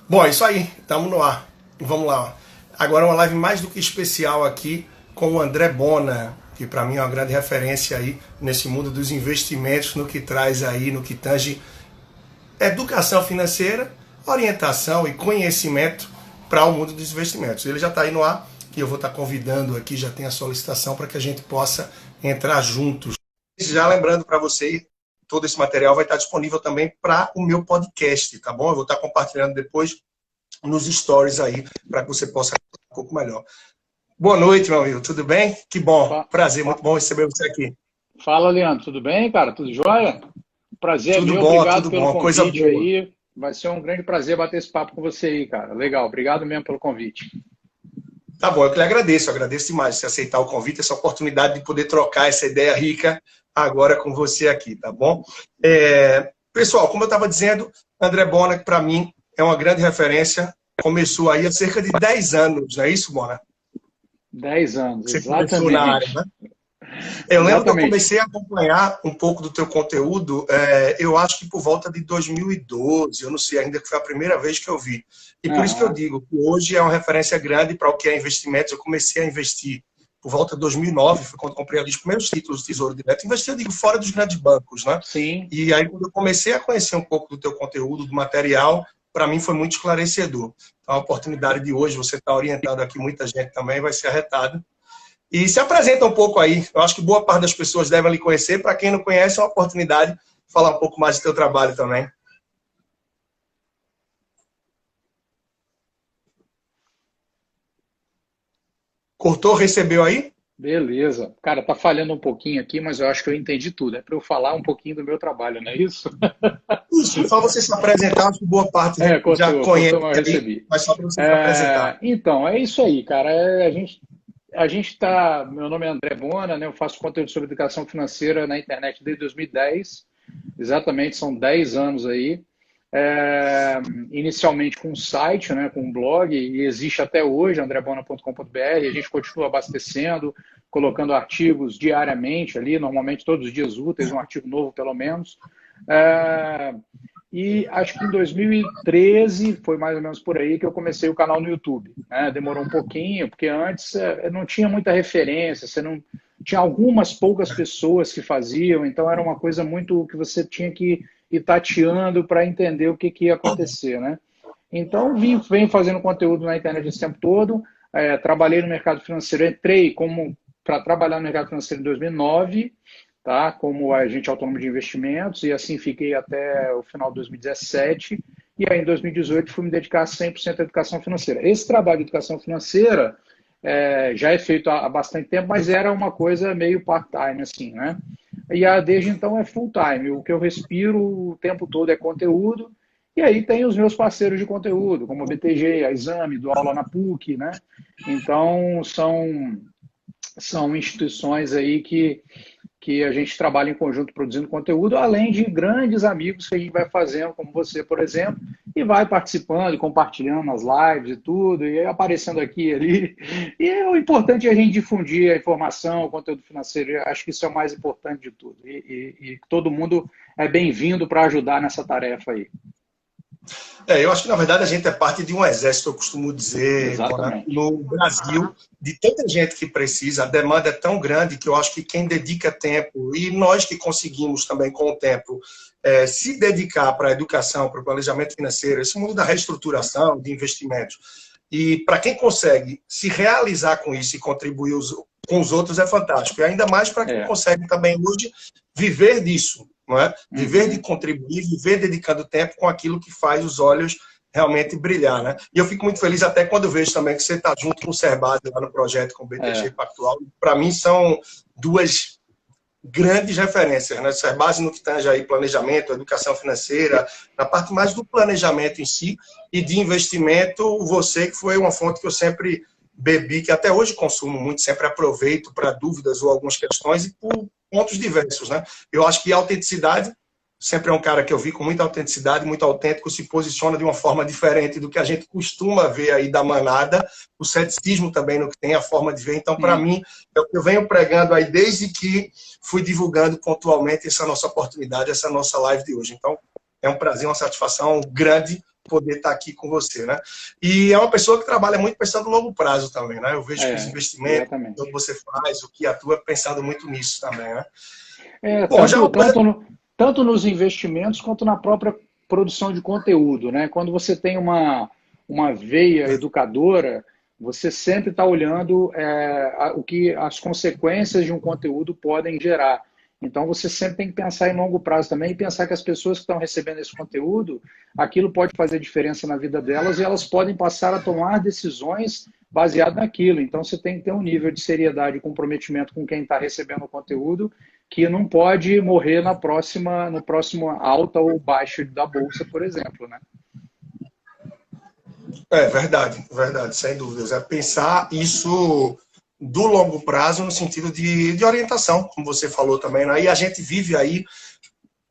Bom, é isso aí, estamos no ar. Vamos lá. Agora uma live mais do que especial aqui com o André Bona, que para mim é uma grande referência aí nesse mundo dos investimentos, no que traz aí, no que tange educação financeira, orientação e conhecimento para o mundo dos investimentos. Ele já está aí no ar e eu vou estar convidando aqui, já tem a solicitação para que a gente possa entrar juntos. Já lembrando para você, todo esse material vai estar disponível também para o meu podcast, tá bom? Eu vou estar compartilhando depois nos stories aí, para que você possa um pouco melhor. Boa noite, meu amigo, tudo bem? Que bom, Fa- prazer, muito fa- bom receber você aqui. Fala, Leandro, tudo bem, cara? Tudo jóia? Prazer é meu, obrigado Tudo pelo bom, coisa convite boa. aí. Vai ser um grande prazer bater esse papo com você aí, cara. Legal, obrigado mesmo pelo convite. Tá bom, eu que lhe agradeço, eu agradeço demais você aceitar o convite, essa oportunidade de poder trocar essa ideia rica agora com você aqui, tá bom? Pessoal, como eu estava dizendo, André Bona, que para mim é uma grande referência, começou aí há cerca de 10 anos, não é isso, Bona? 10 anos, Você começou na área, exatamente. né? Eu lembro que eu Exatamente. comecei a acompanhar um pouco do teu conteúdo, eu acho que por volta de 2012, eu não sei ainda, que foi a primeira vez que eu vi. E por isso que eu Aham. digo que hoje é uma referência grande para o que é investimentos. Eu comecei a investir por volta de 2009, foi quando comprei ali os primeiros títulos do Tesouro Direto. Investi, eu digo, fora dos grandes bancos, né? Sim. E aí, quando eu comecei a conhecer um pouco do teu conteúdo, do material, para mim foi muito esclarecedor. Então, a oportunidade de hoje, você está orientando aqui muita gente também, vai ser arretada. E se apresenta um pouco aí. Eu acho que boa parte das pessoas devem lhe conhecer. Para quem não conhece, é uma oportunidade de falar um pouco mais do teu trabalho também. Cortou, recebeu aí? Beleza. Cara, tá falhando um pouquinho aqui, mas eu acho que eu entendi tudo. É para eu falar um pouquinho do meu trabalho, não é isso? Isso, só você se apresentar, acho que boa parte É, já cortou, conhece mas eu aí, recebi. mas só para você se apresentar. Então, é isso aí, cara. A gente tá. Meu nome é André Bona, né? Eu faço conteúdo sobre educação financeira na internet desde 2010. Exatamente, são 10 anos aí. É, inicialmente com um site, né, com um blog, e existe até hoje, andrebona.com.br. A gente continua abastecendo, colocando artigos diariamente ali, normalmente todos os dias úteis, um artigo novo pelo menos. É, e acho que em 2013, foi mais ou menos por aí, que eu comecei o canal no YouTube. Né? Demorou um pouquinho, porque antes não tinha muita referência, você não tinha algumas poucas pessoas que faziam, então era uma coisa muito que você tinha que ir tateando para entender o que, que ia acontecer. Né? Então, venho fazendo conteúdo na internet esse tempo todo, trabalhei no mercado financeiro, entrei como para trabalhar no mercado financeiro em 2009, tá? Como agente autônomo de investimentos, e assim fiquei até o final de 2017. E aí, em 2018, fui me dedicar 100% à educação financeira. Esse trabalho de educação financeira já é feito há bastante tempo, mas era uma coisa meio part-time, assim, né? Desde então é full-time. O que eu respiro o tempo todo é conteúdo. E aí tem os meus parceiros de conteúdo, como a BTG, a Exame, do aula na PUC, né? Então, são instituições aí que a gente trabalha em conjunto produzindo conteúdo, além de grandes amigos que a gente vai fazendo, como você, por exemplo, e vai participando e compartilhando nas lives e tudo, e aparecendo aqui e ali. E o importante é a gente difundir a informação, o conteúdo financeiro. Eu acho que isso é o mais importante de tudo. E todo mundo é bem-vindo para ajudar nessa tarefa aí. Eu acho que, na verdade, a gente é parte de um exército, eu costumo dizer, Bona, Exatamente. no Brasil, de tanta gente que precisa, a demanda é tão grande que eu acho que quem dedica tempo, e nós que conseguimos também com o tempo, se dedicar para a educação, para o planejamento financeiro, esse mundo da reestruturação, de investimentos, e para quem consegue se realizar com isso e contribuir com os outros é fantástico. E ainda mais para quem É. consegue também hoje viver disso, não é? Viver de Uhum. contribuir, viver dedicando tempo com aquilo que faz os olhos realmente brilhar, né? E eu fico muito feliz até quando vejo também que você está junto com o Serbasi lá no projeto com o BTG É. Pactual. Para mim são duas grandes referências, né? Serbasi no que tange aí planejamento, educação financeira, na parte mais do planejamento em si e de investimento, você que foi uma fonte que eu sempre bebi, que até hoje consumo muito, sempre aproveito para dúvidas ou algumas questões e por pontos diversos, né? Eu acho que a autenticidade sempre é um cara que eu vi com muita autenticidade, muito autêntico, se posiciona de uma forma diferente do que a gente costuma ver aí da manada, o ceticismo também no que tem, a forma de ver. Então, para Sim. mim, é o que eu venho pregando aí desde que fui divulgando pontualmente essa nossa oportunidade, essa nossa live de hoje. Então, é um prazer, uma satisfação grande poder estar aqui com você, né? E é uma pessoa que trabalha muito pensando no longo prazo também, né? Eu vejo que os investimentos, exatamente. o que você faz, o que atua, pensando muito nisso também, né? É, Bom, já é tanto, uma coisa... tanto nos investimentos quanto na própria produção de conteúdo, né? Quando você tem uma veia educadora, você sempre está olhando o que as consequências de um conteúdo podem gerar. Então você sempre tem que pensar em longo prazo também e pensar que as pessoas que estão recebendo esse conteúdo, aquilo pode fazer diferença na vida delas e elas podem passar a tomar decisões baseado naquilo. Então você tem que ter um nível de seriedade e comprometimento com quem está recebendo o conteúdo que não pode morrer no próximo alta ou baixa da bolsa, por exemplo, né? É verdade, sem dúvidas. É pensar isso do longo prazo no sentido de orientação, como você falou também, né? E a gente vive aí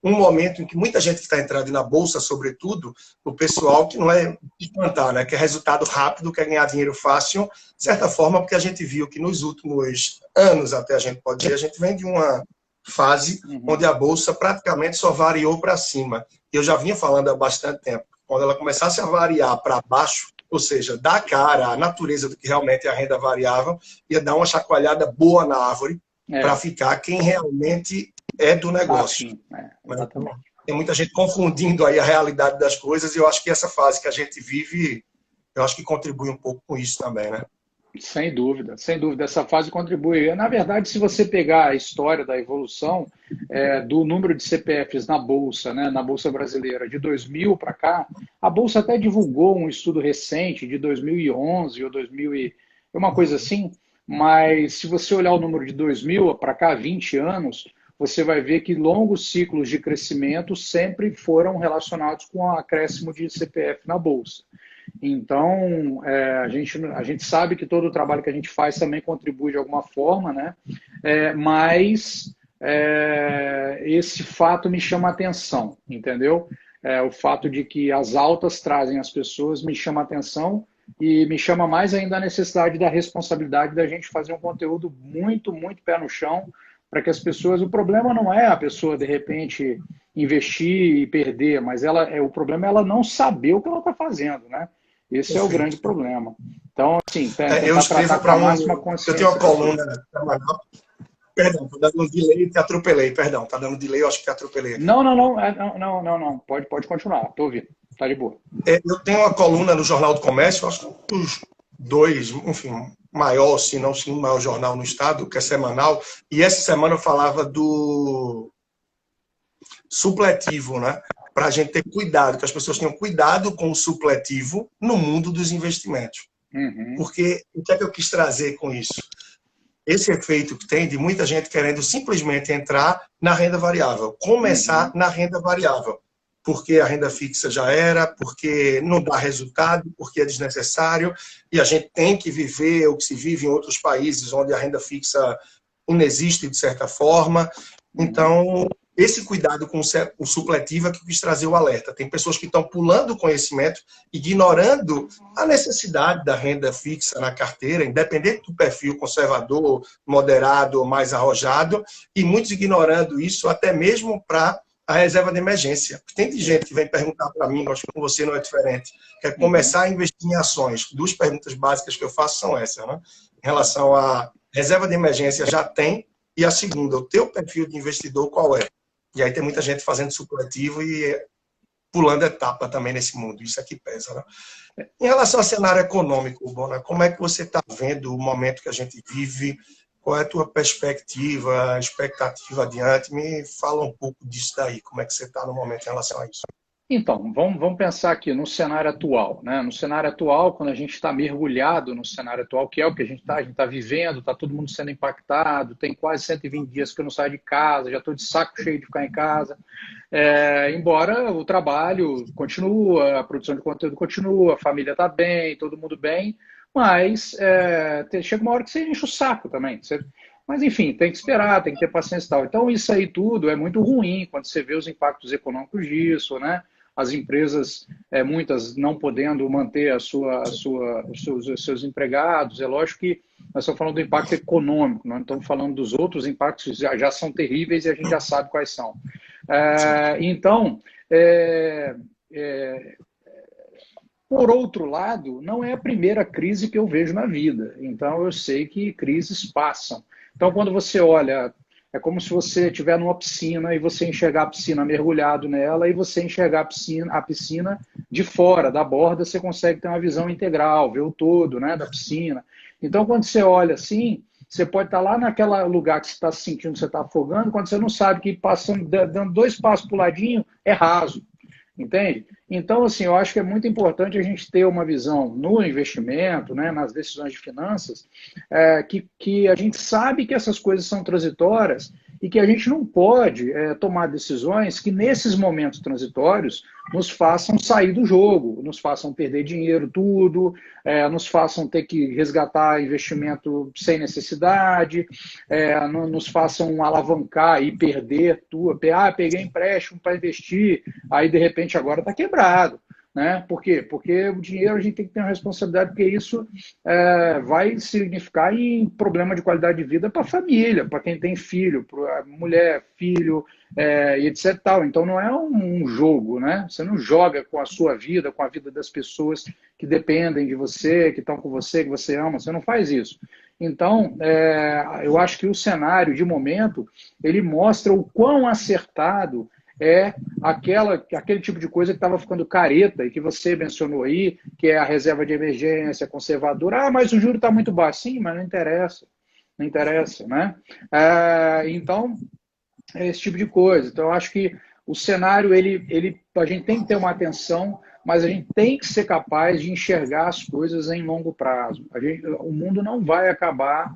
um momento em que muita gente está entrando na bolsa, sobretudo, o pessoal que não é de plantar, né? Que é resultado rápido, quer ganhar dinheiro fácil, de certa forma, porque a gente viu que nos últimos anos, até a gente pode dizer, a gente vem de uma fase onde a bolsa praticamente só variou para cima. Eu já vinha falando há bastante tempo. Quando ela começasse a variar para baixo, ou seja, dar cara à natureza do que realmente é a renda variável, ia dar uma chacoalhada boa na árvore para ficar quem realmente é do Tá, negócio. sim, Então, exatamente. tem muita gente confundindo aí a realidade das coisas e eu acho que essa fase que a gente vive, eu acho que contribui um pouco com isso também, né? Sem dúvida, sem dúvida. Essa fase contribui. Na verdade, se você pegar a história da evolução do número de CPFs na Bolsa, né, na Bolsa Brasileira, de 2000 para cá, a Bolsa até divulgou um estudo recente de 2011 ou 2000 uma coisa assim, mas se você olhar o número de 2000 para cá, 20 anos, você vai ver que longos ciclos de crescimento sempre foram relacionados com o acréscimo de CPF na Bolsa. Então, a gente sabe que todo o trabalho que a gente faz também contribui de alguma forma, né? Mas esse fato me chama a atenção, entendeu? O fato de que as altas trazem as pessoas me chama a atenção e me chama mais ainda a necessidade da responsabilidade da gente fazer um conteúdo muito, muito pé no chão para que as pessoas... O problema não é a pessoa, de repente, investir e perder, mas o problema é ela não saber o que ela está fazendo, né? Esse é o grande Perfeito. problema. Então, assim, Eu tentar tratar escrevo com a para máxima eu tenho consciência uma possível. coluna semanal. Perdão, estou dando um delay e te atropelei. Perdão, está dando delay, eu acho que te atropelei aqui. Não, não, não, não. Pode continuar. Estou ouvindo. Está de boa. Eu tenho uma coluna no Jornal do Comércio, acho que os dois, enfim, maior, se não sim, o maior jornal no estado, que é semanal, e essa semana eu falava do supletivo, né? Para a gente ter cuidado, que as pessoas tenham cuidado com o supletivo no mundo dos investimentos. Uhum. Porque o que é que eu quis trazer com isso? Esse efeito que tem de muita gente querendo simplesmente entrar na renda variável, começar na renda variável, porque a renda fixa já era, porque não dá resultado, porque é desnecessário, e a gente tem que viver o que se vive em outros países onde a renda fixa inexiste de certa forma. Então, esse cuidado com o supletivo é que eu quis trazer o alerta. Tem pessoas que estão pulando o conhecimento, ignorando a necessidade da renda fixa na carteira, independente do perfil conservador, moderado ou mais arrojado, e muitos ignorando isso até mesmo para a reserva de emergência. Tem gente que vem perguntar para mim, acho que com você não é diferente, quer começar a investir em ações. Duas perguntas básicas que eu faço são essas, né? Em relação à reserva de emergência, já tem, e a segunda, o teu perfil de investidor qual é? E aí tem muita gente fazendo supletivo e pulando etapa também nesse mundo. Isso aqui pesa, né? Em relação ao cenário econômico, Bona, como é que você está vendo o momento que a gente vive? Qual é a tua perspectiva, expectativa adiante? Me fala um pouco disso daí. Como é que você está no momento em relação a isso? Então, vamos pensar aqui no cenário atual, né? No cenário atual, quando a gente está mergulhado no cenário atual, que é o que a gente está vivendo, está todo mundo sendo impactado, tem quase 120 dias que eu não saio de casa, já estou de saco cheio de ficar em casa. Embora o trabalho continua, a produção de conteúdo continua, a família está bem, todo mundo bem, mas chega uma hora que você enche o saco também. Mas, enfim, tem que esperar, tem que ter paciência e tal. Então, isso aí tudo é muito ruim quando você vê os impactos econômicos disso, né? As empresas, muitas não podendo manter os seus empregados. É lógico que nós estamos falando do impacto econômico, não estamos falando dos outros impactos que já são terríveis e a gente já sabe quais são. Então, Por outro lado, não é a primeira crise que eu vejo na vida. Então, eu sei que crises passam. Então, quando você olha, é como se você estiver numa piscina e você enxergar a piscina mergulhado nela e você enxergar a piscina de fora, da borda, você consegue ter uma visão integral, ver o todo, né, da piscina. Então, quando você olha assim, você pode estar lá naquele lugar que você está sentindo que você está afogando, quando você não sabe que passando, dando 2 passos para o ladinho, é raso. Entende? Então, assim, eu acho que é muito importante a gente ter uma visão no investimento, né, nas decisões de finanças, que a gente sabe que essas coisas são transitórias e que a gente não pode tomar decisões que, nesses momentos transitórios, nos façam sair do jogo, nos façam perder dinheiro, tudo, nos façam ter que resgatar investimento sem necessidade, nos façam alavancar e perder tudo. Peguei empréstimo para investir, aí de repente agora está quebrado. Né? Por quê? Porque o dinheiro a gente tem que ter uma responsabilidade, porque isso vai significar em problema de qualidade de vida para a família, para quem tem filho, para mulher, filho, e etc. Tal. Então não é um jogo, né? Você não joga com a sua vida, com a vida das pessoas que dependem de você, que estão com você, que você ama, você não faz isso. Então, eu acho que o cenário, de momento, ele mostra o quão acertado é aquele tipo de coisa que estava ficando careta e que você mencionou aí, que é a reserva de emergência conservadora. Mas o juro está muito baixo. Sim, mas não interessa. Não interessa, né? Então, é esse tipo de coisa. Então, eu acho que o cenário, a gente tem que ter uma atenção, mas a gente tem que ser capaz de enxergar as coisas em longo prazo. O mundo não vai acabar.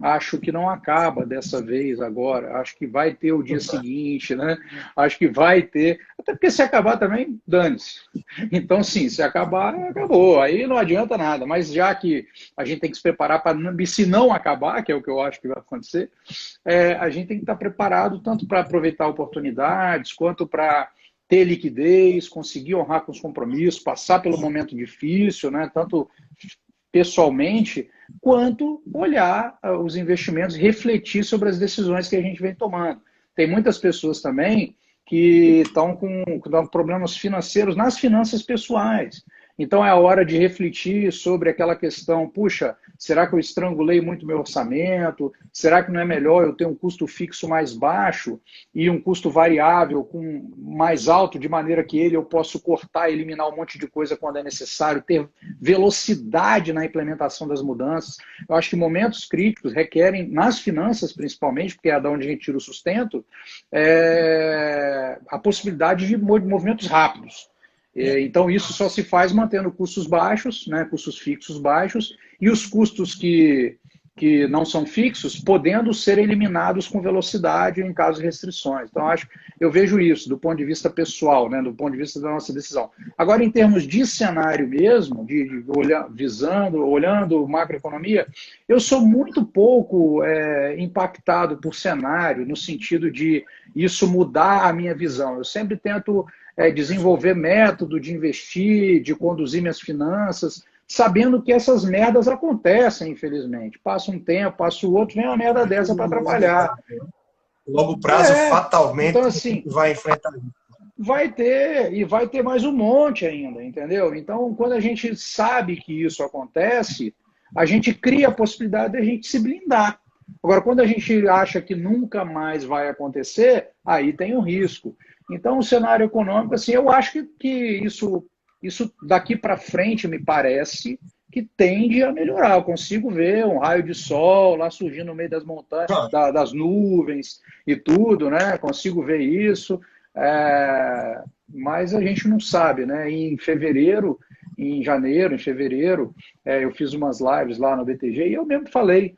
Acho que não acaba dessa vez agora. Acho que vai ter o dia seguinte, né? Acho que vai ter. Até porque se acabar também, dane-se. Então, sim, se acabar, acabou. Aí não adianta nada. Mas já que a gente tem que se preparar para, se não acabar, que é o que eu acho que vai acontecer, a gente tem que estar preparado tanto para aproveitar oportunidades, quanto para ter liquidez, conseguir honrar com os compromissos, passar pelo momento difícil, né? Tanto pessoalmente, quanto olhar os investimentos, refletir sobre as decisões que a gente vem tomando. Tem muitas pessoas também que estão com problemas financeiros nas finanças pessoais. Então é a hora de refletir sobre aquela questão, puxa, será que eu estrangulei muito meu orçamento? Será que não é melhor eu ter um custo fixo mais baixo e um custo variável com mais alto, de maneira que eu posso cortar e eliminar um monte de coisa quando é necessário, ter velocidade na implementação das mudanças? Eu acho que momentos críticos requerem, nas finanças principalmente, porque é da onde a gente tira o sustento, a possibilidade de movimentos rápidos. Então, isso só se faz mantendo custos baixos, né, custos fixos baixos, e os custos que não são fixos, podendo ser eliminados com velocidade em caso de restrições. Então, eu vejo isso do ponto de vista pessoal, né, do ponto de vista da nossa decisão. Agora, em termos de cenário mesmo, olhando macroeconomia, eu sou muito pouco impactado por cenário, no sentido de isso mudar a minha visão. Eu sempre tento desenvolver método de investir, de conduzir minhas finanças, sabendo que essas merdas acontecem, infelizmente. Passa um tempo, passa o outro, vem uma merda dessa para atrapalhar. Longo prazo, fatalmente, então, assim, vai enfrentar. Vai ter, e vai ter mais um monte ainda, entendeu? Então, quando a gente sabe que isso acontece, a gente cria a possibilidade de a gente se blindar. Agora, quando a gente acha que nunca mais vai acontecer, aí tem um risco. Então, o cenário econômico, assim, eu acho que isso daqui para frente, me parece que tende a melhorar. Eu consigo ver um raio de sol lá surgindo no meio das montanhas, das nuvens e tudo, né? Consigo ver isso, mas a gente não sabe, né? Em fevereiro, eu fiz umas lives lá no BTG e eu mesmo falei,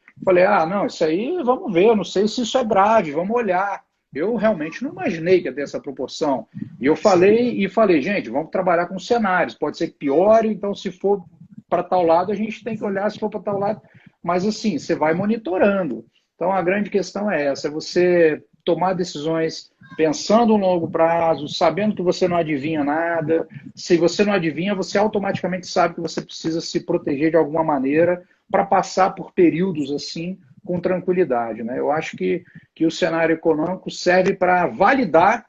não, isso aí, vamos ver, eu não sei se isso é grave, vamos olhar. Eu realmente não imaginei que ia ter essa proporção. E eu falei, gente, vamos trabalhar com cenários. Pode ser que piore, então se for para tal lado, a gente tem que olhar se for para tal lado. Mas assim, você vai monitorando. Então a grande questão é essa, é você tomar decisões pensando no longo prazo, sabendo que você não adivinha nada. Se você não adivinha, você automaticamente sabe que você precisa se proteger de alguma maneira para passar por períodos assim com tranquilidade, né? Eu acho que o cenário econômico serve para validar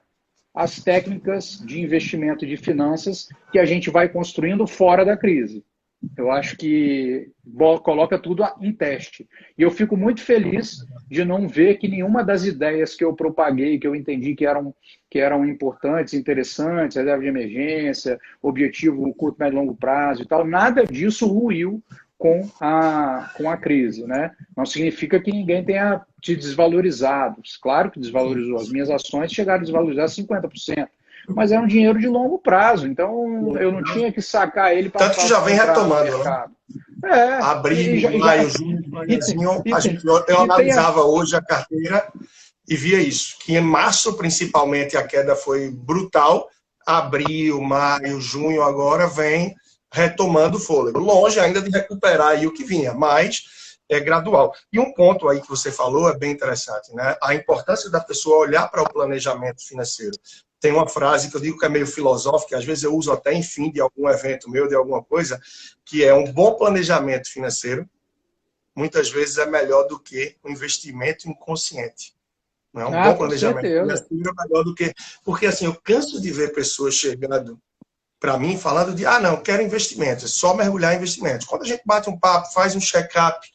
as técnicas de investimento e de finanças que a gente vai construindo fora da crise. Eu acho que coloca tudo em teste. E eu fico muito feliz de não ver que nenhuma das ideias que eu propaguei, que eu entendi que eram importantes, interessantes, reserva de emergência, objetivo curto, médio e longo prazo e tal, nada disso ruiu com a crise. Né? Não significa que ninguém tenha te desvalorizado. Claro que desvalorizou. As minhas ações chegaram a desvalorizar 50%. Mas é um dinheiro de longo prazo, então eu não tinha que sacar ele para tanto que já vem retomando, né? Abril, maio, junho, eu analisava hoje a carteira e via isso, que em março, principalmente, a queda foi brutal. Abril, maio, junho, agora vem retomando o fôlego. Longe ainda de recuperar aí o que vinha, mas é gradual. E um ponto aí que você falou é bem interessante, né? A importância da pessoa olhar para o planejamento financeiro. Tem uma frase que eu digo que é meio filosófica, às vezes eu uso até em fim de algum evento meu, de alguma coisa, que é um bom planejamento financeiro, muitas vezes é melhor do que um investimento inconsciente. Não é? Um bom planejamento financeiro é melhor do que... Porque assim, eu canso de ver pessoas chegando para mim falando de, não, quero investimentos, é só mergulhar em investimentos. Quando a gente bate um papo, faz um check-up,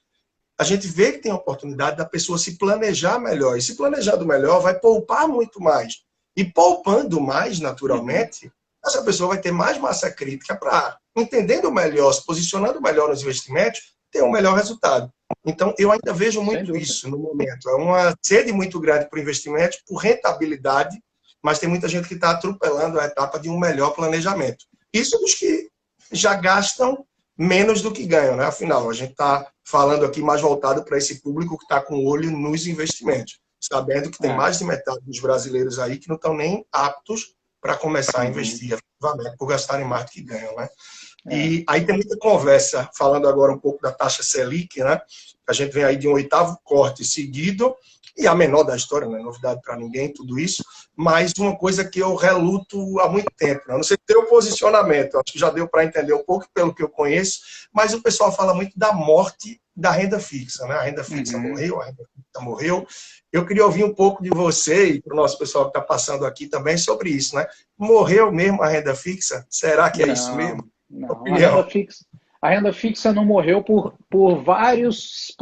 a gente vê que tem a oportunidade da pessoa se planejar melhor. E se planejando melhor, vai poupar muito mais. E poupando mais, naturalmente, essa pessoa vai ter mais massa crítica para, entendendo melhor, se posicionando melhor nos investimentos, ter um melhor resultado. Então, eu ainda vejo muito isso no momento. É uma sede muito grande para investimentos, por rentabilidade, mas tem muita gente que está atropelando a etapa de um melhor planejamento. Isso dos que já gastam menos do que ganham, né? Afinal, a gente está falando aqui mais voltado para esse público que está com o olho nos investimentos, sabendo que tem mais de metade dos brasileiros aí que não estão nem aptos para começar a investir efetivamente, por gastarem mais do que ganham, né? E aí tem muita conversa, falando agora um pouco da taxa Selic, né? A gente vem aí de um 8º corte seguido, e a menor da história, não é novidade para ninguém, tudo isso, mas uma coisa que eu reluto há muito tempo, né? Eu não sei teu posicionamento, acho que já deu para entender um pouco pelo que eu conheço, mas o pessoal fala muito da morte da renda fixa, né? A renda fixa morreu, a renda fixa morreu. Eu queria ouvir um pouco de você e para o nosso pessoal que está passando aqui também sobre isso, né? Morreu mesmo a renda fixa? Será que é isso mesmo? Não, a renda fixa não morreu por vários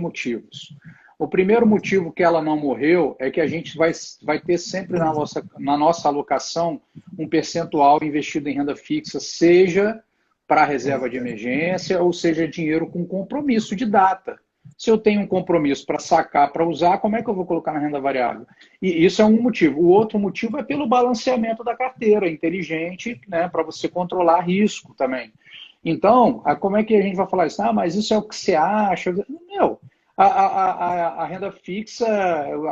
motivos. O primeiro motivo que ela não morreu é que a gente vai ter sempre na nossa alocação um percentual investido em renda fixa, seja para reserva de emergência ou seja dinheiro com compromisso de data. Se eu tenho um compromisso para sacar, para usar, como é que eu vou colocar na renda variável? E isso é um motivo. O outro motivo é pelo balanceamento da carteira, inteligente, né, para você controlar risco também. Então, como é que a gente vai falar isso? Mas isso é o que você acha? Meu, a renda fixa,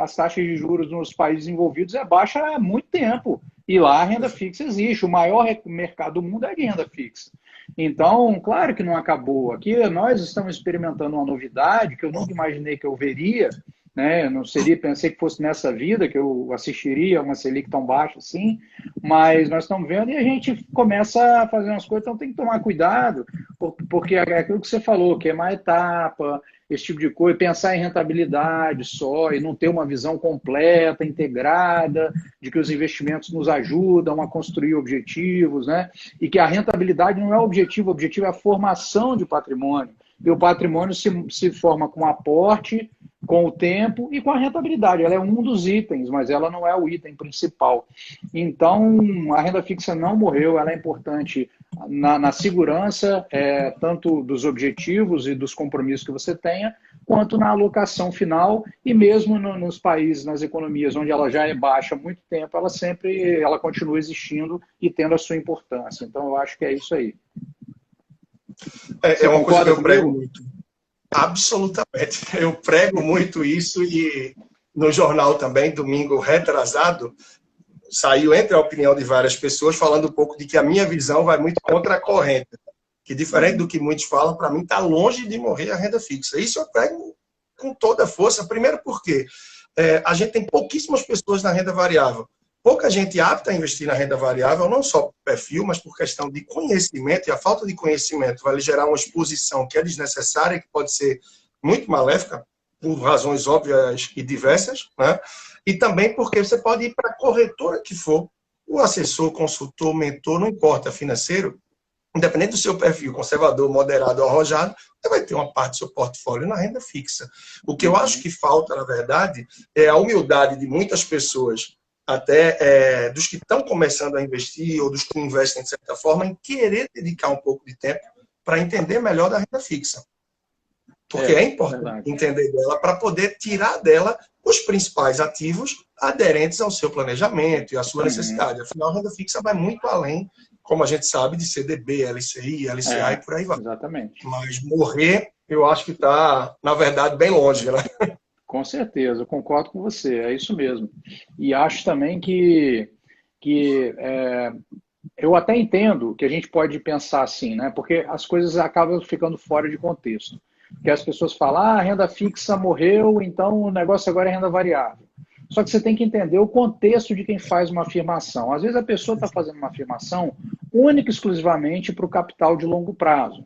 as taxas de juros nos países desenvolvidos é baixa há muito tempo. E lá a renda fixa existe. O maior mercado do mundo é de renda fixa. Então, claro que não acabou. Aqui nós estamos experimentando uma novidade que eu nunca imaginei que eu veria, né? Não seria, pensei que fosse nessa vida que eu assistiria uma Selic tão baixa assim, mas nós estamos vendo e a gente começa a fazer umas coisas, então tem que tomar cuidado, porque é aquilo que você falou, que é uma etapa, esse tipo de coisa, pensar em rentabilidade só e não ter uma visão completa, integrada, de que os investimentos nos ajudam a construir objetivos, né? E que a rentabilidade não é o objetivo é a formação de patrimônio. E o patrimônio se forma com aporte, com o tempo e com a rentabilidade. Ela é um dos itens, mas ela não é o item principal. Então, a renda fixa não morreu, ela é importante na segurança, tanto dos objetivos e dos compromissos que você tenha, quanto na alocação final e mesmo nos países, nas economias onde ela já é baixa há muito tempo, ela continua existindo e tendo a sua importância. Então, eu acho que é isso aí. É uma coisa que eu prego muito. Absolutamente. Eu prego muito isso e no jornal também, domingo retrasado, saiu entre a opinião de várias pessoas falando um pouco de que a minha visão vai muito contra a corrente. Que diferente do que muitos falam, para mim está longe de morrer a renda fixa. Isso eu prego com toda a força. Primeiro porque a gente tem pouquíssimas pessoas na renda variável. Pouca gente apta a investir na renda variável, não só por perfil, mas por questão de conhecimento, e a falta de conhecimento vai gerar uma exposição que é desnecessária, que pode ser muito maléfica. por razões óbvias e diversas, né? E também porque você pode ir para a corretora que for, o assessor, consultor, mentor, não importa, financeiro, independente do seu perfil, conservador, moderado ou arrojado, você vai ter uma parte do seu portfólio na renda fixa. O que eu acho que falta, na verdade, é a humildade de muitas pessoas, até dos que estão começando a investir ou dos que investem de certa forma, em querer dedicar um pouco de tempo para entender melhor da renda fixa. Porque é importante entender dela para poder tirar dela os principais ativos aderentes ao seu planejamento e à sua necessidade. Afinal, a renda fixa vai muito além, como a gente sabe, de CDB, LCI, LCA e por aí vai. Exatamente. Mas morrer, eu acho que está, na verdade, bem longe, né? Com certeza, eu concordo com você, é isso mesmo. E acho também que eu até entendo que a gente pode pensar assim, né? Porque as coisas acabam ficando fora de contexto. Porque as pessoas falam, a renda fixa morreu, então o negócio agora é renda variável. Só que você tem que entender o contexto de quem faz uma afirmação. Às vezes a pessoa está fazendo uma afirmação única e exclusivamente para o capital de longo prazo.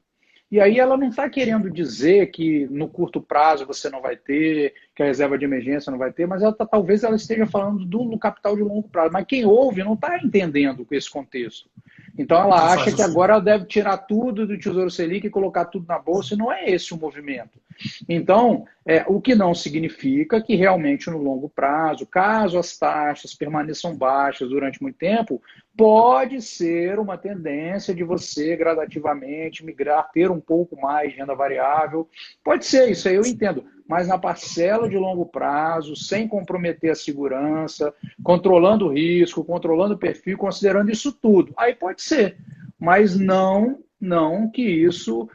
E aí ela não está querendo dizer que no curto prazo você não vai ter, que a reserva de emergência não vai ter, mas talvez ela esteja falando do capital de longo prazo. Mas quem ouve não está entendendo esse contexto. Então ela acha que agora ela deve tirar tudo do Tesouro Selic e colocar tudo na bolsa, e não é esse o movimento. Então, o que não significa que realmente no longo prazo, caso as taxas permaneçam baixas durante muito tempo, pode ser uma tendência de você gradativamente migrar, ter um pouco mais de renda variável. Pode ser, isso aí eu entendo. Mas na parcela de longo prazo, sem comprometer a segurança, controlando o risco, controlando o perfil, considerando isso tudo. Aí pode ser, mas não que isso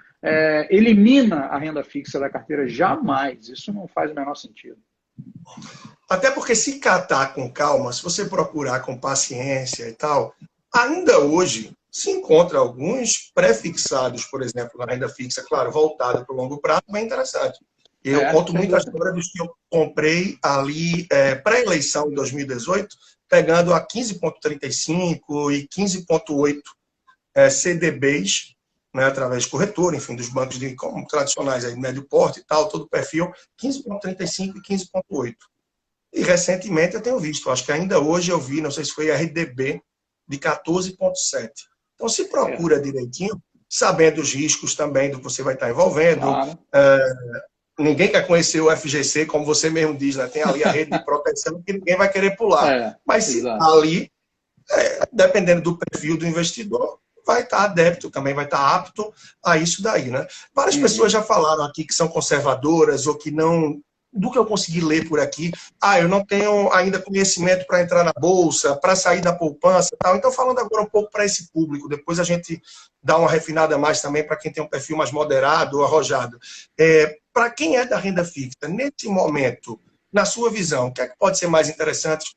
elimina a renda fixa da carteira, jamais. Isso não faz o menor sentido. Até porque se catar com calma, se você procurar com paciência e tal, ainda hoje se encontra alguns pré-fixados, por exemplo, na renda fixa, claro, voltada para o longo prazo, bem interessante. Eu conto muito a história dos que eu comprei ali pré-eleição em 2018, pegando a 15,35 e 15,8 CDBs, né, através de corretor, enfim, dos bancos tradicionais, aí, médio porte e tal, todo o perfil, 15,35 e 15,8. E recentemente eu tenho visto, acho que ainda hoje eu vi, não sei se foi a RDB, de 14,7. Então se procura direitinho, sabendo os riscos também do que você vai estar envolvendo. Claro. Ninguém quer conhecer o FGC, como você mesmo diz, né? Tem ali a rede de proteção que ninguém vai querer pular. Mas se está ali, dependendo do perfil do investidor, vai estar adepto, também vai estar apto a isso daí, né? Várias pessoas já falaram aqui que são conservadoras ou que não... Do que eu consegui ler por aqui, eu não tenho ainda conhecimento para entrar na bolsa, para sair da poupança e tal. Então, falando agora um pouco para esse público, depois a gente dá uma refinada mais também para quem tem um perfil mais moderado ou arrojado. Para quem é da renda fixa, nesse momento, na sua visão, o que é que pode ser mais interessante?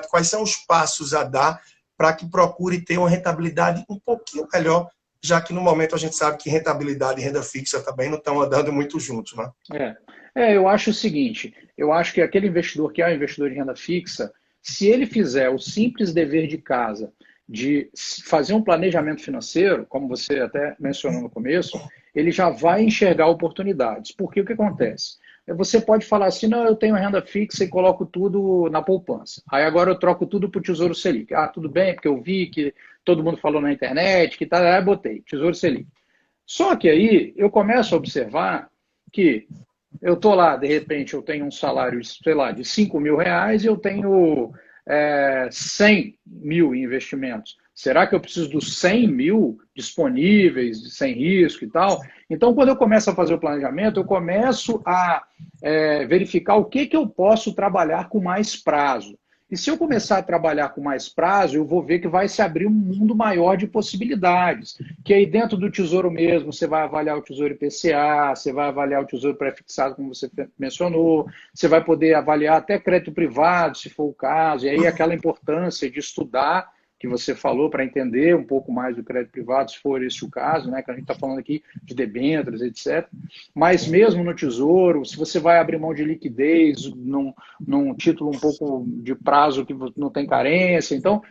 Quais são os passos a dar para que procure ter uma rentabilidade um pouquinho melhor, já que no momento a gente sabe que rentabilidade e renda fixa também não estão andando muito juntos, né? Eu acho o seguinte, eu acho que aquele investidor que é um investidor de renda fixa, se ele fizer o simples dever de casa de fazer um planejamento financeiro, como você até mencionou no começo, ele já vai enxergar oportunidades. Porque o que acontece? Você pode falar assim, não, eu tenho renda fixa e coloco tudo na poupança. Aí agora eu troco tudo para o Tesouro Selic. Tudo bem, porque eu vi que todo mundo falou na internet, que tá, aí botei, Tesouro Selic. Só que aí eu começo a observar que eu estou lá, de repente, eu tenho um salário, sei lá, de 5 mil reais e eu tenho 100 mil em investimentos. Será que eu preciso dos 100 mil disponíveis, sem risco e tal? Então, quando eu começo a fazer o planejamento, eu começo a verificar o que eu posso trabalhar com mais prazo. E se eu começar a trabalhar com mais prazo, eu vou ver que vai se abrir um mundo maior de possibilidades. Que aí dentro do Tesouro mesmo, você vai avaliar o Tesouro IPCA, você vai avaliar o Tesouro pré-fixado, como você mencionou, você vai poder avaliar até crédito privado, se for o caso, e aí aquela importância de estudar, que você falou, para entender um pouco mais do crédito privado, se for esse o caso, né, que a gente está falando aqui de debêntures, etc. Mas mesmo no Tesouro, se você vai abrir mão de liquidez num título um pouco de prazo que não tem carência. Então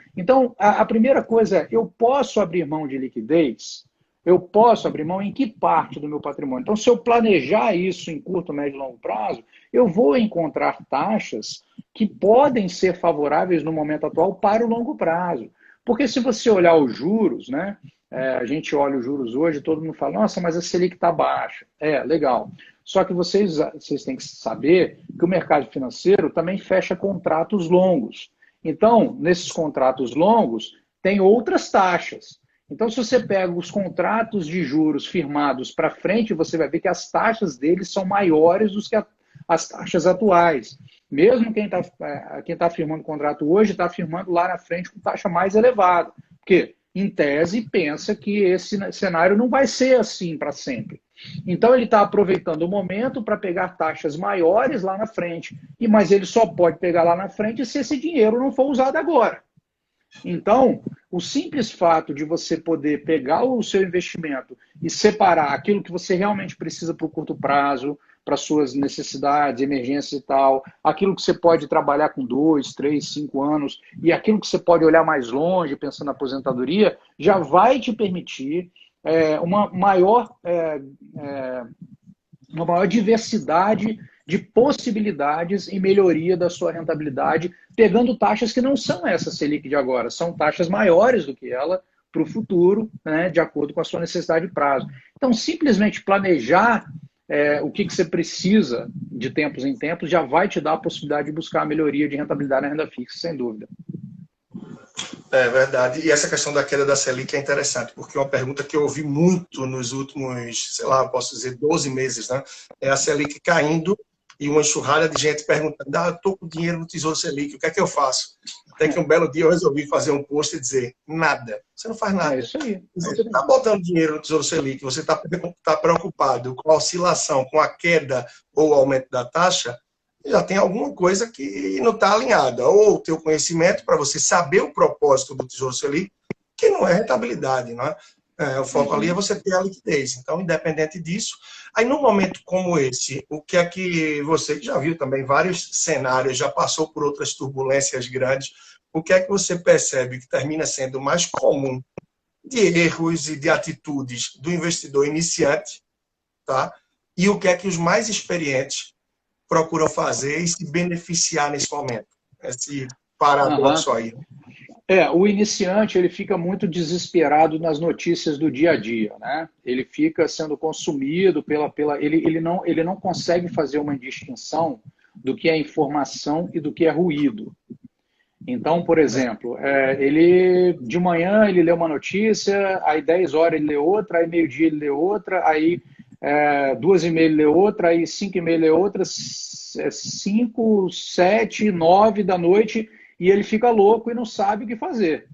a primeira coisa é, eu posso abrir mão de liquidez Eu posso abrir mão em que parte do meu patrimônio? Então, se eu planejar isso em curto, médio e longo prazo, eu vou encontrar taxas que podem ser favoráveis no momento atual para o longo prazo. Porque se você olhar os juros, né? A gente olha os juros hoje, todo mundo fala, nossa, mas a Selic está baixa. É, legal. Só que vocês têm que saber que o mercado financeiro também fecha contratos longos. Então, nesses contratos longos, tem outras taxas. Então, se você pega os contratos de juros firmados para frente, você vai ver que as taxas deles são maiores do que as taxas atuais. Mesmo quem tá firmando contrato hoje está firmando lá na frente com taxa mais elevada. Porque, em tese, pensa que esse cenário não vai ser assim para sempre. Então, ele está aproveitando o momento para pegar taxas maiores lá na frente. Mas ele só pode pegar lá na frente se esse dinheiro não for usado agora. Então, o simples fato de você poder pegar o seu investimento e separar aquilo que você realmente precisa para o curto prazo, para suas necessidades, emergências e tal, aquilo que você pode trabalhar com 2, 3, 5 anos e aquilo que você pode olhar mais longe, pensando na aposentadoria, já vai te permitir uma maior diversidade de possibilidades e melhoria da sua rentabilidade, pegando taxas que não são essa Selic de agora, são taxas maiores do que ela para o futuro, né, de acordo com a sua necessidade de prazo. Então, simplesmente planejar o que você precisa de tempos em tempos já vai te dar a possibilidade de buscar a melhoria de rentabilidade na renda fixa, sem dúvida. É verdade. E essa questão da queda da Selic é interessante, porque é uma pergunta que eu ouvi muito nos últimos, sei lá, posso dizer, 12 meses, né? É a Selic caindo e uma enxurrada de gente perguntando, eu estou com dinheiro no Tesouro Selic, o que é que eu faço? Até que um belo dia eu resolvi fazer um post e dizer, nada. Você não faz nada. É isso aí. Você está botando dinheiro no Tesouro Selic, você está preocupado com a oscilação, com a queda ou aumento da taxa, já tem alguma coisa que não está alinhada. Ou o teu conhecimento para você saber o propósito do Tesouro Selic, que não é rentabilidade, não é? O foco ali é você ter a liquidez. Então, independente disso, aí num momento como esse, o que é que você já viu também vários cenários, já passou por outras turbulências grandes, o que é que você percebe que termina sendo mais comum de erros e de atitudes do investidor iniciante, tá? E o que é que os mais experientes procuram fazer e se beneficiar nesse momento? Esse paradoxo aí. O iniciante ele fica muito desesperado nas notícias do dia a dia, né? Ele fica sendo consumido ele não consegue fazer uma distinção do que é informação e do que é ruído. Então, por exemplo, ele de manhã ele lê uma notícia, aí 10 horas ele lê outra, aí meio-dia ele lê outra, aí 2h30 ele lê outra, aí 5h30 ele lê outra, 5, 7, 9 da noite, e ele fica louco e não sabe o que fazer.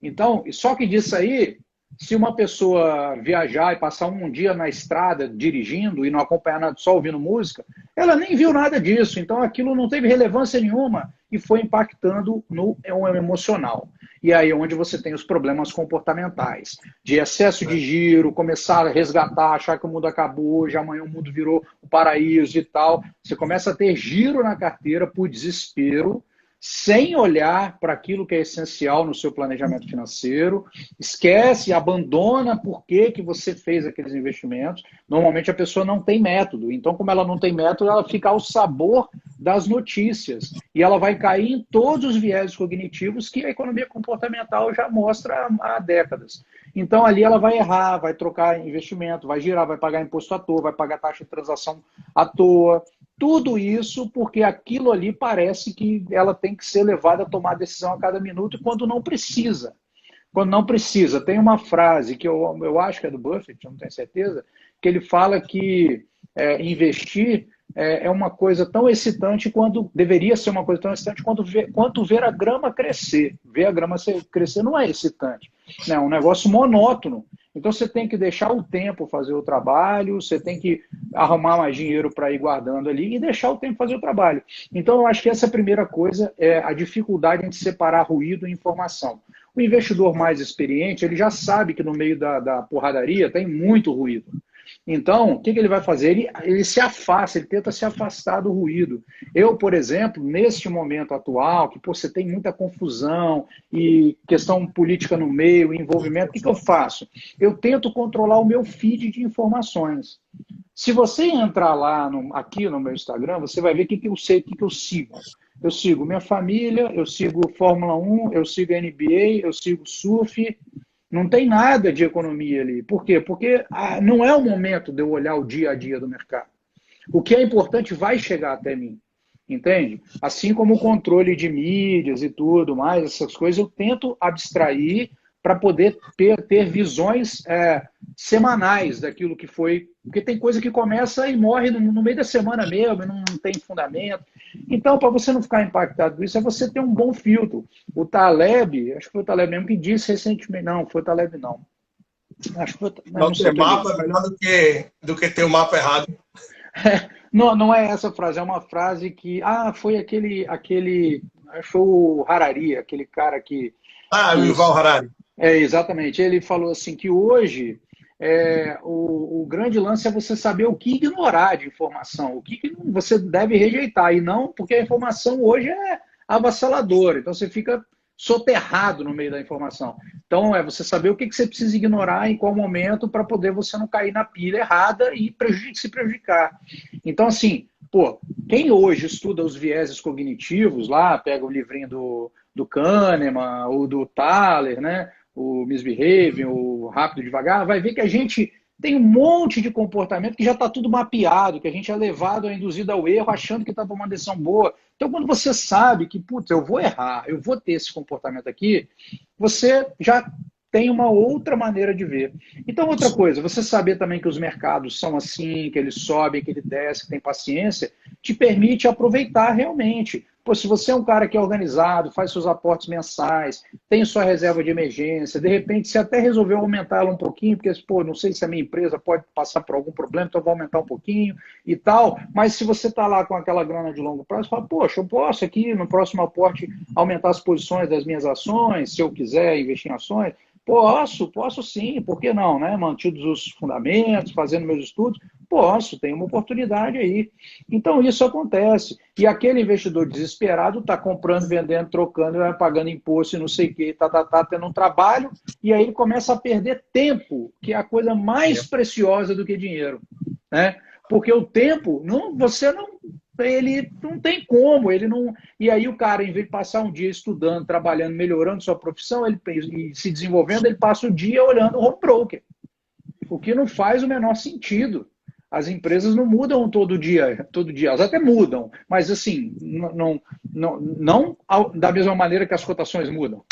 Então, só que disso aí, se uma pessoa viajar e passar um dia na estrada dirigindo e não acompanhar nada, só ouvindo música, ela nem viu nada disso. Então, aquilo não teve relevância nenhuma e foi impactando no emocional. E aí é onde você tem os problemas comportamentais, de excesso de giro, começar a resgatar, achar que o mundo acabou, já amanhã o mundo virou o paraíso e tal. Você começa a ter giro na carteira por desespero, sem olhar para aquilo que é essencial no seu planejamento financeiro, esquece, abandona por que você fez aqueles investimentos. Normalmente a pessoa não tem método, então como ela não tem método, ela fica ao sabor das notícias e ela vai cair em todos os viéses cognitivos que a economia comportamental já mostra há décadas. Então ali ela vai errar, vai trocar investimento, vai girar, vai pagar imposto à toa, vai pagar taxa de transação à toa. Tudo isso porque aquilo ali parece que ela tem que ser levada a tomar decisão a cada minuto quando não precisa. Quando não precisa. Tem uma frase que eu acho que é do Buffett, eu não tenho certeza, que ele fala que investir é uma coisa tão excitante quando deveria ser uma coisa tão excitante quanto ver a grama crescer. Ver a grama crescer não é excitante. É um negócio monótono. Então você tem que deixar o tempo fazer o trabalho, você tem que arrumar mais dinheiro para ir guardando ali e deixar o tempo fazer o trabalho. Então eu acho que essa primeira coisa é a dificuldade em separar ruído e informação. O investidor mais experiente, ele já sabe que no meio da porradaria tem muito ruído. Então, o que ele vai fazer? Ele se afasta, ele tenta se afastar do ruído. Eu, por exemplo, neste momento atual, que pô, você tem muita confusão e questão política no meio, envolvimento, o que eu faço? Eu tento controlar o meu feed de informações. Se você entrar lá aqui no meu Instagram, você vai ver o que eu sei, o que eu sigo. Eu sigo minha família, eu sigo Fórmula 1, eu sigo NBA, eu sigo surf. Não tem nada de economia ali. Por quê? Porque não é o momento de eu olhar o dia a dia do mercado. O que é importante vai chegar até mim. Entende? Assim como o controle de mídias e tudo mais, essas coisas, eu tento abstrair para poder ter visões semanais daquilo que foi. Porque tem coisa que começa e morre no meio da semana mesmo, não tem fundamento. Então, para você não ficar impactado com isso, é você ter um bom filtro. O Taleb, acho que foi o Taleb mesmo que disse recentemente, não, foi o Taleb não. Acho que foi, não ter mapa é melhor do que ter o mapa errado. Não, não é essa frase, é uma frase que. Foi aquele. Acho que foi o Harari, aquele cara que. O Yuval Harari. Exatamente. Ele falou assim que hoje o grande lance é você saber o que ignorar de informação, o que você deve rejeitar, e não porque a informação hoje é avassaladora, então você fica soterrado no meio da informação. Então é você saber o que você precisa ignorar em qual momento para poder você não cair na pilha errada e se prejudicar. Então assim, quem hoje estuda os vieses cognitivos, lá pega o livrinho do Kahneman, ou do Thaler, né? O Misbehaving, o Rápido e Devagar, vai ver que a gente tem um monte de comportamento que já está tudo mapeado, que a gente é levado, induzido ao erro, achando que está tomando uma decisão boa. Então, quando você sabe que, eu vou errar, eu vou ter esse comportamento aqui, você já tem uma outra maneira de ver. Então, outra coisa, você saber também que os mercados são assim, que eles sobem, que ele desce, que tem paciência, te permite aproveitar realmente. Se você é um cara que é organizado, faz seus aportes mensais, tem sua reserva de emergência, de repente você até resolveu aumentar ela um pouquinho, porque, não sei se a minha empresa pode passar por algum problema, então eu vou aumentar um pouquinho e tal, mas se você está lá com aquela grana de longo prazo, fala, eu posso aqui no próximo aporte aumentar as posições das minhas ações, se eu quiser investir em ações, posso sim, por que não, né? Mantidos os fundamentos, fazendo meus estudos, tem uma oportunidade aí. Então isso acontece. E aquele investidor desesperado está comprando, vendendo, trocando, vai pagando imposto e não sei o que, tendo um trabalho, e aí ele começa a perder tempo, que é a coisa mais preciosa do que dinheiro, né? Porque o tempo, ele não tem como, ele não. E aí o cara, em vez de passar um dia estudando, trabalhando, melhorando sua profissão, e se desenvolvendo, ele passa o dia olhando o home broker. O que não faz o menor sentido. As empresas não mudam todo dia, elas até mudam, mas assim, não da mesma maneira que as cotações mudam.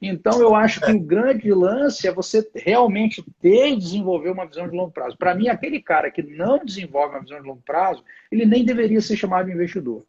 Então eu acho que o grande lance é você realmente ter e desenvolver uma visão de longo prazo. Para mim, aquele cara que não desenvolve uma visão de longo prazo, ele nem deveria ser chamado de investidor.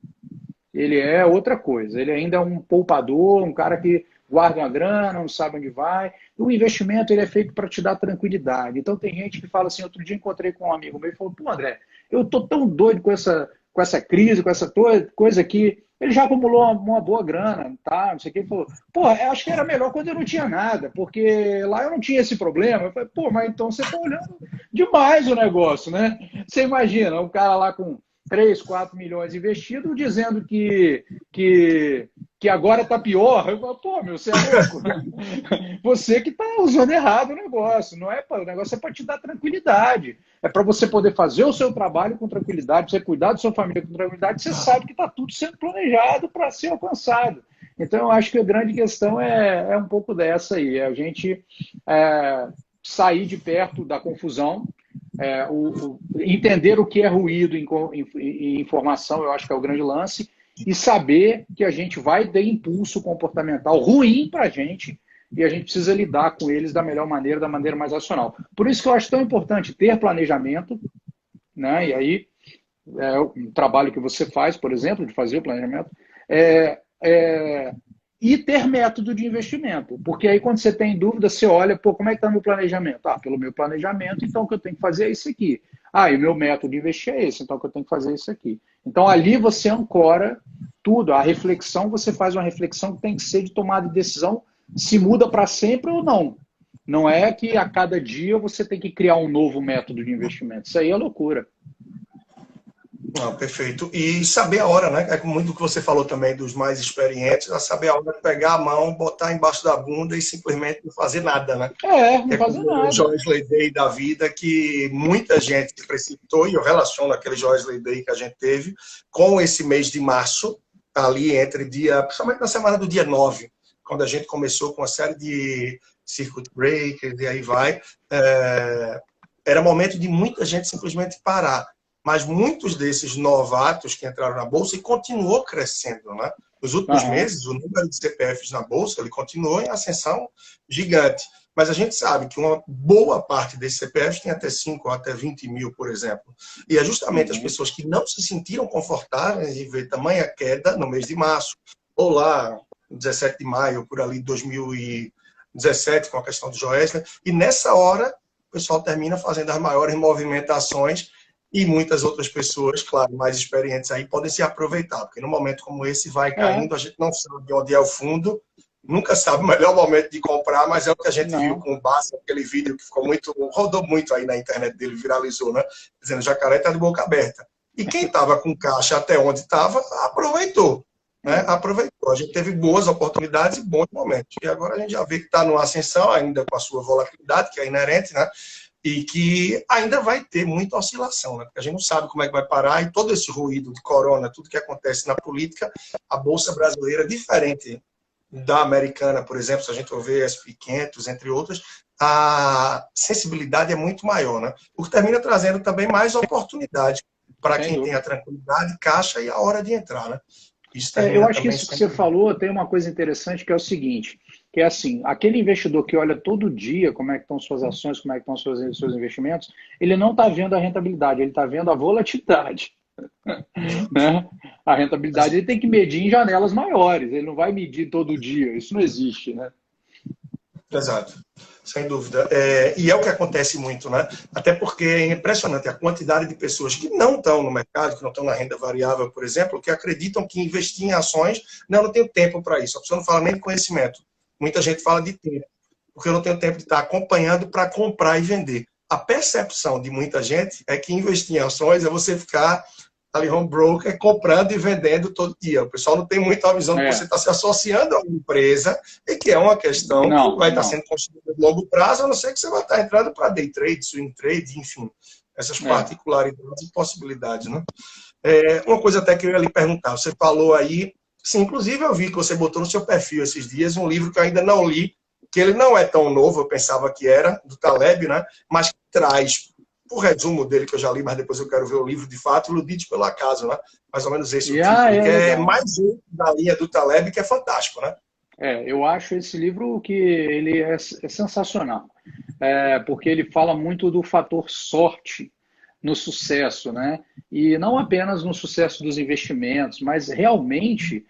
Ele é outra coisa, ele ainda é um poupador, um cara que guarda uma grana, não sabe onde vai. O investimento ele é feito para te dar tranquilidade. Então tem gente que fala assim, outro dia encontrei com um amigo meu e falou, André, eu tô tão doido com essa crise, com essa coisa aqui. Ele já acumulou uma boa grana, tá? Não sei o que. Ele falou, eu acho que era melhor quando eu não tinha nada, porque lá eu não tinha esse problema. Eu falei, mas então você tá olhando demais o negócio, né? Você imagina, um cara lá com 3, 4 milhões investido, dizendo que agora está pior. Eu falo, você é louco. Você que está usando errado o negócio. O negócio é para te dar tranquilidade. É para você poder fazer o seu trabalho com tranquilidade, você cuidar da sua família com tranquilidade, você sabe que está tudo sendo planejado para ser alcançado. Então, eu acho que a grande questão é um pouco dessa aí. É a gente sair de perto da confusão, entender o que é ruído em informação, eu acho que é o grande lance, e saber que a gente vai ter impulso comportamental ruim para a gente e a gente precisa lidar com eles da melhor maneira, da maneira mais racional. Por isso que eu acho tão importante ter planejamento, né? E aí, o trabalho que você faz, por exemplo, de fazer o planejamento, e ter método de investimento. Porque aí, quando você tem dúvida, você olha, como é que está o meu planejamento? Pelo meu planejamento, então o que eu tenho que fazer é isso aqui. E o meu método de investir é esse, então o que eu tenho que fazer é isso aqui. Então, ali você ancora tudo. A reflexão, você faz uma reflexão que tem que ser de tomada de decisão, se muda para sempre ou não. Não é que a cada dia você tem que criar um novo método de investimento. Isso aí é loucura. Não, perfeito. E saber a hora, né? É muito do que você falou também dos mais experientes, a saber a hora de pegar a mão, botar embaixo da bunda e simplesmente não fazer nada, né? Que Não é fazer como o nada. Joesley Day da vida, que muita gente se precipitou, e eu relaciono aquele Joesley Day que a gente teve com esse mês de março, ali entre dia, principalmente na semana do dia 9, quando a gente começou com uma série de circuit breakers e aí vai. Era momento de muita gente simplesmente parar. Mas muitos desses novatos que entraram na Bolsa e continuou crescendo, né? Nos últimos Aham. meses, o número de CPFs na Bolsa ele continuou em ascensão gigante. Mas a gente sabe que uma boa parte desses CPFs tem até 5 ou até 20 mil, por exemplo. E é justamente as Uhum. pessoas que não se sentiram confortáveis em ver tamanha queda no mês de março, ou lá, 17 de maio, por ali, 2017, com a questão do Joesley, e nessa hora o pessoal termina fazendo as maiores movimentações e muitas outras pessoas, claro, mais experientes aí, podem se aproveitar, porque num momento como esse vai É, caindo, a gente não sabe onde é o fundo, nunca sabe o melhor momento de comprar, mas é o que a gente viu não. com o Bassa, aquele vídeo que ficou muito, rodou muito aí na internet dele, viralizou, né? Dizendo, jacaré está de boca aberta. E quem estava com caixa até onde estava, aproveitou. Né? É. Aproveitou. A gente teve boas oportunidades e bons momentos. E agora a gente já vê que está numa ascensão, ainda com a sua volatilidade, que é inerente, né? E que ainda vai ter muita oscilação, né? Porque a gente não sabe como é que vai parar e todo esse ruído de corona, tudo que acontece na política, a Bolsa brasileira, diferente da americana, por exemplo, se a gente for ver SP500, entre outras, a sensibilidade é muito maior, né? O que termina trazendo também mais oportunidade para Sem quem tem a dúvida. tranquilidade, caixa e a hora de entrar, né? Isso Eu termina acho que também isso que você sendo... falou tem uma coisa interessante que é o seguinte, que é assim, aquele investidor que olha todo dia como é que estão suas ações, como é que estão seus investimentos, ele não está vendo a rentabilidade, ele está vendo a volatilidade, né? A rentabilidade ele tem que medir em janelas maiores, ele não vai medir todo dia, isso não existe, né? Exato, sem dúvida. E é o que acontece muito, né? Até porque é impressionante a quantidade de pessoas que não estão no mercado, que não estão na renda variável, por exemplo, que acreditam que investir em ações, não tenho tempo para isso. A pessoa não fala nem de conhecimento. Muita gente fala de tempo, porque eu não tenho tempo de estar acompanhando para comprar e vender. A percepção de muita gente é que investir em ações é você ficar ali home broker comprando e vendendo todo dia. O pessoal não tem muito a visão que você É, está se associando a uma empresa e que é uma questão que não, vai estar não, sendo construída a longo prazo, a não ser que você vai estar entrando para day trade, swing trade, enfim, essas é. particularidades e possibilidades, né? Uma coisa até que eu ia lhe perguntar, você falou aí, sim, inclusive eu vi que você botou no seu perfil esses dias um livro que eu ainda não li, que ele não é tão novo, eu pensava que era, do Taleb, né? Mas que traz o resumo dele, que eu já li, mas depois eu quero ver o livro de fato, Iludidos pelo Acaso, né? Mais ou menos esse o E título, é que é legal. mais um da linha do Taleb, que é fantástico, né? Eu acho esse livro que ele é sensacional, porque ele fala muito do fator sorte no sucesso, né? E não apenas no sucesso dos investimentos, mas realmente,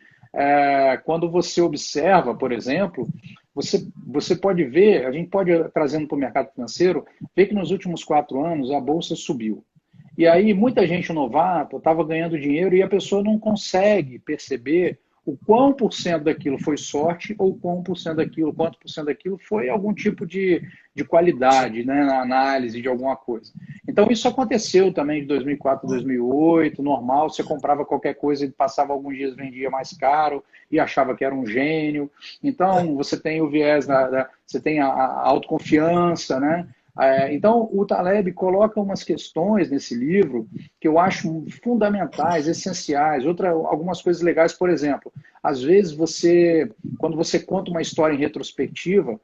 quando você observa, por exemplo, você pode ver, a gente pode, trazendo para o mercado financeiro, ver que nos últimos 4 anos a Bolsa subiu. E aí muita gente novato estava ganhando dinheiro e a pessoa não consegue perceber o quão por cento daquilo foi sorte ou quão por cento daquilo, quanto por cento daquilo foi algum tipo de Sim. qualidade, né, na análise de alguma coisa. Então isso aconteceu também de 2004 a 2008, normal, você comprava qualquer coisa e passava alguns dias vendia mais caro e achava que era um gênio. Então você tem o viés, você tem a autoconfiança, né? Então, o Taleb coloca umas questões nesse livro que eu acho fundamentais, essenciais. Algumas coisas legais, por exemplo, às vezes quando você conta uma história em retrospectiva,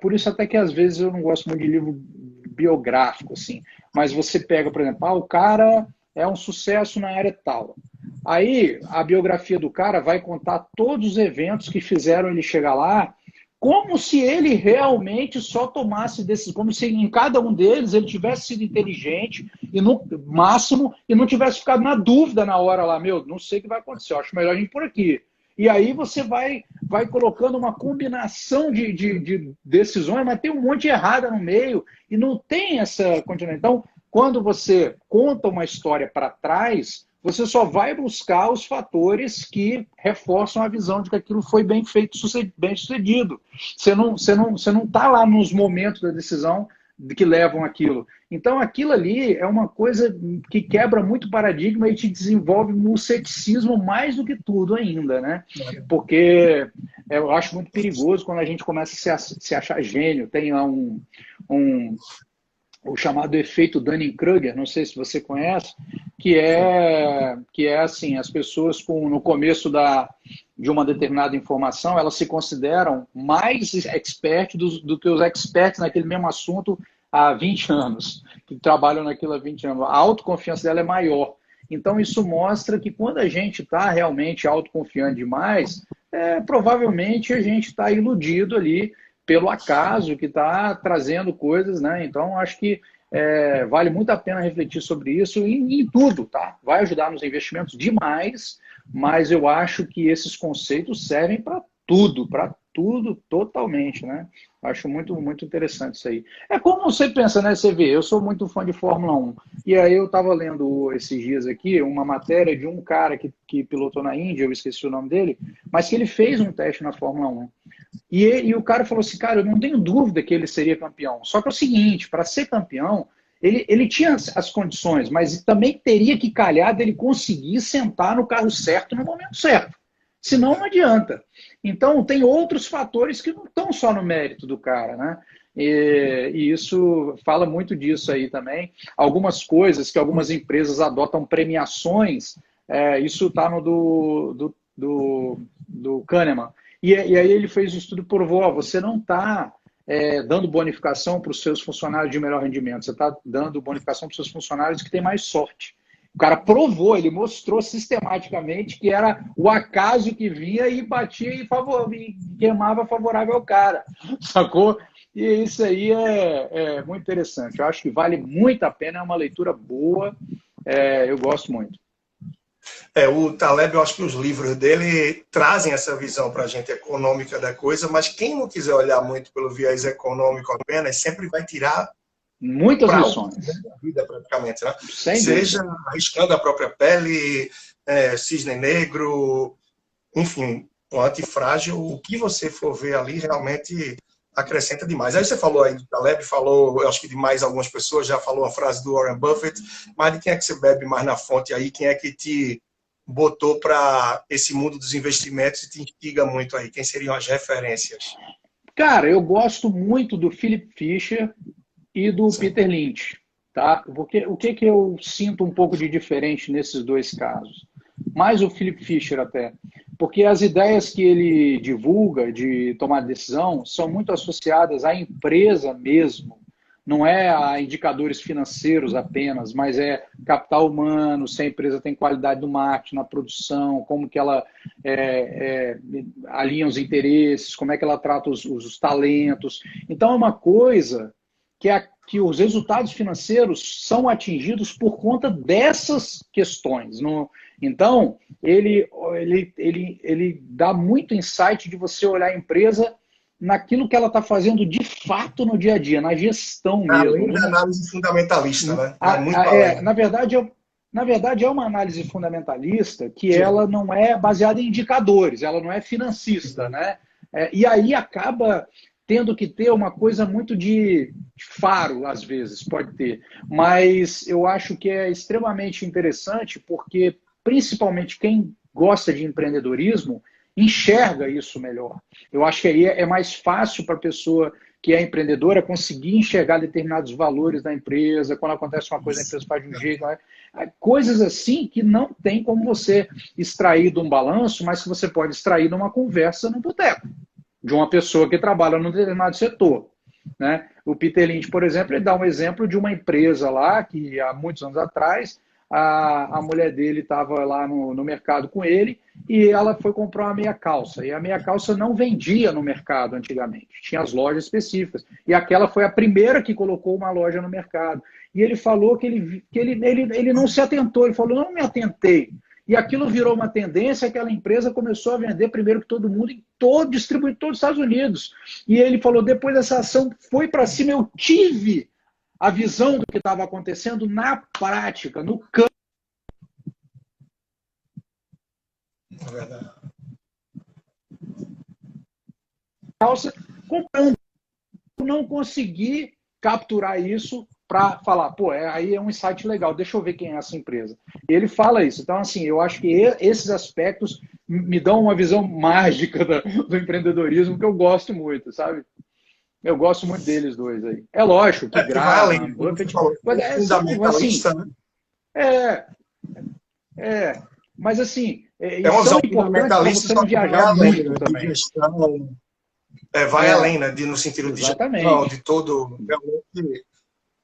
por isso até que às vezes eu não gosto muito de livro biográfico, assim, mas você pega, por exemplo, o cara é um sucesso na área tal. Aí a biografia do cara vai contar todos os eventos que fizeram ele chegar lá, como se ele realmente só tomasse decisões, como se em cada um deles ele tivesse sido inteligente e no máximo e não tivesse ficado na dúvida na hora lá, meu, não sei o que vai acontecer, eu acho melhor a gente ir por aqui. E aí você vai colocando uma combinação de decisões, mas tem um monte de errada no meio e não tem essa continuidade. Então, quando você conta uma história para trás, você só vai buscar os fatores que reforçam a visão de que aquilo foi bem feito, bem sucedido. Você não está lá nos momentos da decisão que levam aquilo. Então, aquilo ali é uma coisa que quebra muito paradigma e te desenvolve no ceticismo mais do que tudo ainda, né? Porque eu acho muito perigoso quando a gente começa a se achar gênio. Tem lá o chamado efeito Dunning-Kruger, não sei se você conhece, que é assim, as pessoas no começo de uma determinada informação, elas se consideram mais expert do que os experts naquele mesmo assunto há 20 anos, que trabalham naquilo há 20 anos. A autoconfiança dela é maior. Então, isso mostra que quando a gente está realmente autoconfiante demais, provavelmente a gente está iludido ali pelo acaso que está trazendo coisas, né? Então, acho que vale muito a pena refletir sobre isso em tudo, tá? Vai ajudar nos investimentos demais, mas eu acho que esses conceitos servem para tudo totalmente, né? Acho muito, muito interessante isso aí. É como você pensa, né? Você vê, eu sou muito fã de Fórmula 1, e aí eu estava lendo esses dias aqui uma matéria de um cara que pilotou na Índia, eu esqueci o nome dele, mas que ele fez um teste na Fórmula 1. E o cara falou assim, cara, eu não tenho dúvida que ele seria campeão. Só que é o seguinte, para ser campeão, ele tinha as condições, mas também teria que calhar dele conseguir sentar no carro certo no momento certo. Senão não adianta. Então, tem outros fatores que não estão só no mérito do cara, né? E isso fala muito disso aí também. Algumas coisas que algumas empresas adotam premiações, isso está no do Kahneman. E aí ele fez o estudo e provou, você não está dando bonificação para os seus funcionários de melhor rendimento, você está dando bonificação para os seus funcionários que têm mais sorte. O cara provou, ele mostrou sistematicamente que era o acaso que vinha e batia e queimava favorável ao cara, sacou? E isso aí é muito interessante. Eu acho que vale muito a pena, é uma leitura boa, eu gosto muito. O Taleb, eu acho que os livros dele trazem essa visão para a gente econômica da coisa, mas quem não quiser olhar muito pelo viés econômico apenas, sempre vai tirar muitas lições da vida praticamente, né? Sem seja dúvida. arriscando a própria pele, cisne negro, enfim, o antifrágil, o que você for ver ali realmente acrescenta demais. Aí você falou aí do Taleb, falou, eu acho que de mais algumas pessoas, já falou a frase do Warren Buffett, mas de quem é que você bebe mais na fonte aí? Quem é que te botou para esse mundo dos investimentos e te instiga muito aí? Quem seriam as referências? Cara, eu gosto muito do Philip Fisher e do Sim. Peter Lynch, tá? Porque o que eu sinto um pouco de diferente nesses dois casos? Mais o Philip Fisher até. Porque as ideias que ele divulga de tomar decisão são muito associadas à empresa mesmo. Não é a indicadores financeiros apenas, mas é capital humano, se a empresa tem qualidade do marketing, na produção, como que ela alinha os interesses, como é que ela trata os talentos. Então é uma coisa que os resultados financeiros são atingidos por conta dessas questões. Então, ele dá muito insight de você olhar a empresa naquilo que ela está fazendo de fato no dia a dia, na gestão mesmo. Além da análise fundamentalista, né? Vai muito além. Na verdade, é uma análise fundamentalista que ela não é baseada em indicadores, ela não é financista, né? E aí acaba tendo que ter uma coisa muito de faro, às vezes, pode ter. Mas eu acho que é extremamente interessante porque, principalmente, quem gosta de empreendedorismo enxerga isso melhor. Eu acho que aí é mais fácil para a pessoa que é empreendedora conseguir enxergar determinados valores da empresa, quando acontece uma coisa, a empresa faz de um jeito. Coisas assim que não tem como você extrair de um balanço, mas que você pode extrair de uma conversa no boteco, de uma pessoa que trabalha num determinado setor. Né? O Peter Lynch, por exemplo, ele dá um exemplo de uma empresa lá que há muitos anos atrás a mulher dele estava lá no mercado com ele e ela foi comprar uma meia calça. E a meia calça não vendia no mercado antigamente, tinha as lojas específicas. E aquela foi a primeira que colocou uma loja no mercado. E ele falou que ele não se atentou, ele falou, não me atentei. E aquilo virou uma tendência, aquela empresa começou a vender primeiro que todo mundo, distribuir em todos os Estados Unidos. E ele falou, depois dessa ação foi para cima, eu tive a visão do que estava acontecendo na prática, no campo. É verdade. Calça comprando. Não consegui capturar isso para falar, pô, aí é um insight legal, deixa eu ver quem é essa empresa. E ele fala isso. Então, assim, eu acho que esses aspectos me dão uma visão mágica do empreendedorismo que eu gosto muito, sabe? Eu gosto muito deles dois aí. É lógico que Que vai além, Graham, como você Buffett, falou, são assim, fundamentalista, né? é, mas assim, É e uma são visão importantes para fundamentalista, você só não que vai viajar além, muito né, de também. gestão, vai É, além, né, no sentido de gestão, exatamente. de todo, realmente,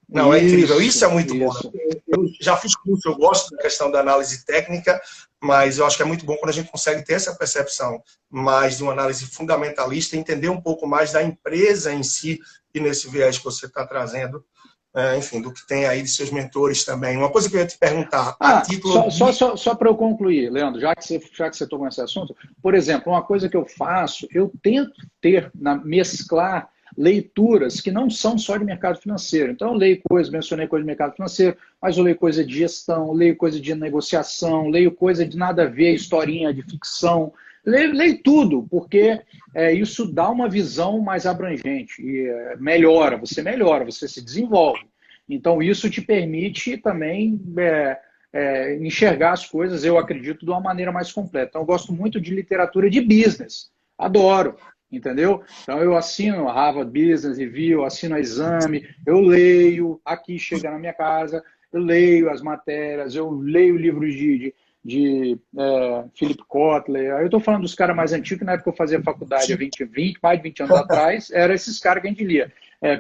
não, é incrível. Isso é Isso, muito bom, né? isso. Eu já fiz curso, eu gosto da questão da análise técnica, mas eu acho que é muito bom quando a gente consegue ter essa percepção mais de uma análise fundamentalista, entender um pouco mais da empresa em si e nesse viés que você está trazendo, enfim, do que tem aí de seus mentores também. Uma coisa que eu ia te perguntar, a Ah, título de... só para eu concluir, Leandro, já que você tocou nesse assunto, por exemplo, uma coisa que eu faço, eu tento mesclar leituras que não são só de mercado financeiro. Então, eu leio coisas, mencionei coisa de mercado financeiro, mas eu leio coisa de gestão, leio coisa de negociação, leio coisa de nada a ver, historinha de ficção, leio tudo, porque isso dá uma visão mais abrangente e melhora, você se desenvolve. Então, isso te permite também enxergar as coisas, eu acredito, de uma maneira mais completa. Então, eu gosto muito de literatura de business. Adoro, entendeu? Então, eu assino a Harvard Business Review, assino a Exame, eu leio, aqui chega na minha casa, eu leio as matérias, eu leio livros de Philip Kotler. Aí eu estou falando dos caras mais antigos, que na época eu fazia faculdade há mais de 20 anos atrás, eram esses caras que a gente lia.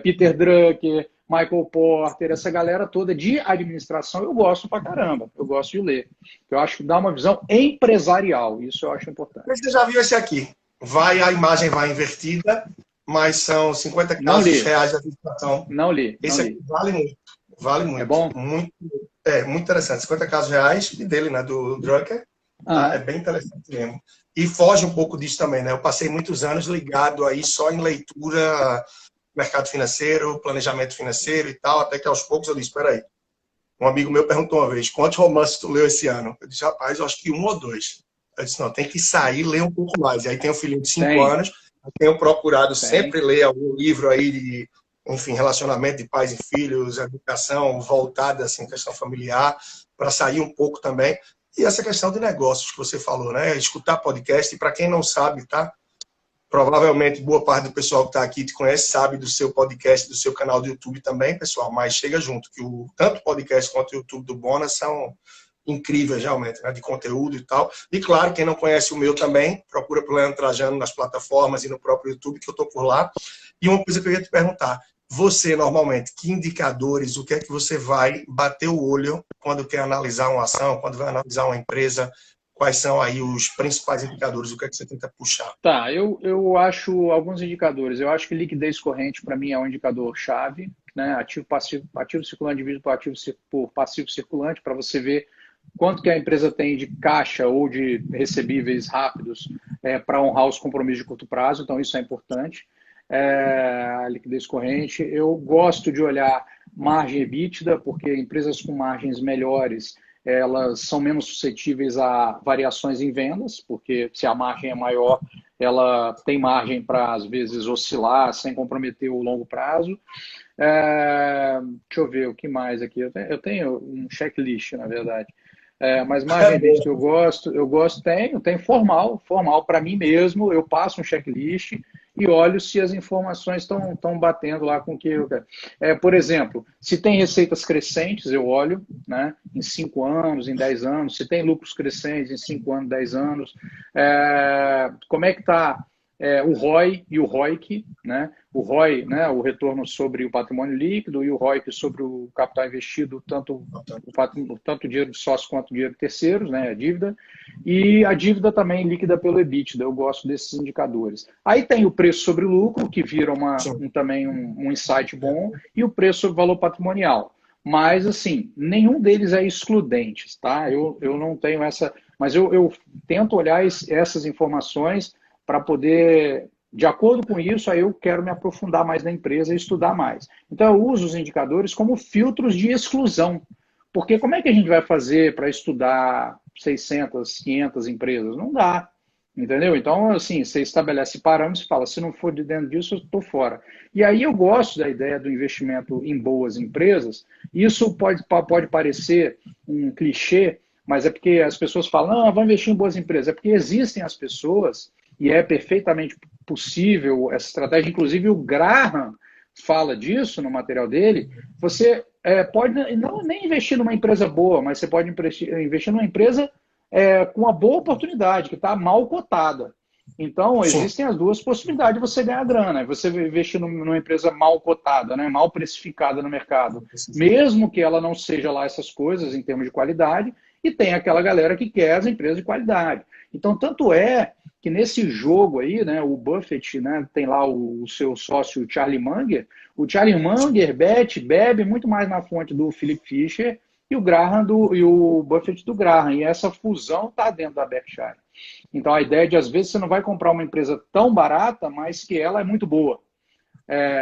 Peter Drucker, Michael Porter, essa galera toda de administração, eu gosto pra caramba, eu gosto de ler. Eu acho que dá uma visão empresarial, isso eu acho importante. Você já viu esse aqui? A imagem vai invertida, mas são 50 Não casos li, reais de administração. não li, não Esse aqui li. vale muito, vale É muito. bom? Muito interessante. 50 casos reais e dele, né, do Drucker. Tá? É Aham. bem interessante mesmo. E foge um pouco disso também, né? Eu passei muitos anos ligado aí só em leitura, mercado financeiro, planejamento financeiro e tal, até que aos poucos eu disse, espera aí. Um amigo meu perguntou uma vez, quantos romances tu leu esse ano? Eu disse, rapaz, eu acho que um ou dois. Eu disse, não, tem que sair e ler um pouco mais. E aí tem um filhinho de 5 Tem, anos, eu tenho procurado tem. sempre ler algum livro aí de, enfim, relacionamento de pais e filhos, educação voltada, assim, questão familiar, para sair um pouco também. E essa questão de negócios que você falou, né? Escutar podcast, e para quem não sabe, tá? Provavelmente boa parte do pessoal que está aqui te conhece, sabe do seu podcast, do seu canal do YouTube também, pessoal, mas chega junto, que tanto o podcast quanto o YouTube do Bona são incríveis, realmente, né, de conteúdo e tal. E claro, quem não conhece o meu também, procura por Leandro Trajano nas plataformas e no próprio YouTube, que eu estou por lá. E uma coisa que eu ia te perguntar, você, normalmente, que indicadores, o que é que você vai bater o olho quando quer analisar uma ação, quando vai analisar uma empresa? Quais são aí os principais indicadores? O que é que você tenta puxar? Tá, eu acho alguns indicadores. Eu acho que liquidez corrente, para mim, é um indicador chave, né? Ativo, passivo, ativo circulante dividido por passivo circulante, para você ver quanto que a empresa tem de caixa ou de recebíveis rápidos para honrar os compromissos de curto prazo. Então, isso é importante. A liquidez corrente. Eu gosto de olhar margem EBITDA, porque empresas com margens melhores elas são menos suscetíveis a variações em vendas, porque se a margem é maior, ela tem margem para, às vezes, oscilar sem comprometer o longo prazo. Deixa eu ver o que mais aqui. Eu tenho um checklist, na verdade. Mas margem EBITDA que tenho formal para mim mesmo, eu passo um checklist e olho se as informações estão batendo lá com o que eu quero. Por exemplo, se tem receitas crescentes, eu olho, né, em 5 anos, em 10 anos, se tem lucros crescentes em 5 anos, 10 anos, como é que está o ROI e o ROIC, né? O ROI, né, o retorno sobre o patrimônio líquido, e o ROIC sobre o capital investido, tanto o dinheiro de sócio quanto o dinheiro de terceiros, né, a dívida, e a dívida também líquida pelo EBITDA, eu gosto desses indicadores. Aí tem o preço sobre lucro, que vira também um insight bom, e o preço sobre valor patrimonial. Mas, assim, nenhum deles é excludente, tá? Eu não tenho essa... Mas eu tento olhar essas informações para poder, de acordo com isso, aí eu quero me aprofundar mais na empresa e estudar mais. Então, eu uso os indicadores como filtros de exclusão, Porque como é que a gente vai fazer para estudar 600, 500 empresas? Não dá. Entendeu? Então, assim, você estabelece parâmetros e fala, se não for de dentro disso, eu estou fora. E aí eu gosto da ideia do investimento em boas empresas. Isso pode parecer um clichê, mas é porque as pessoas falam, não, vou investir em boas empresas. É porque existem as pessoas, e é perfeitamente possível essa estratégia. Inclusive, o Graham fala disso no material dele. Você pode não nem investir numa empresa boa, mas você pode investir numa empresa com uma boa oportunidade, que está mal cotada. Então, Sim. existem as duas possibilidades de você ganhar grana. Você investir numa empresa mal cotada, né, mal precificada no mercado, mesmo que ela não seja lá essas coisas em termos de qualidade, e tem aquela galera que quer as empresas de qualidade. Então, tanto é que nesse jogo aí, né, o Buffett, né, tem lá o seu sócio Charlie Munger. O Charlie Munger bebe muito mais na fonte do Philip Fisher e o Graham e o Buffett do Graham. E essa fusão está dentro da Berkshire. Então a ideia é de, às vezes, você não vai comprar uma empresa tão barata, mas que ela é muito boa.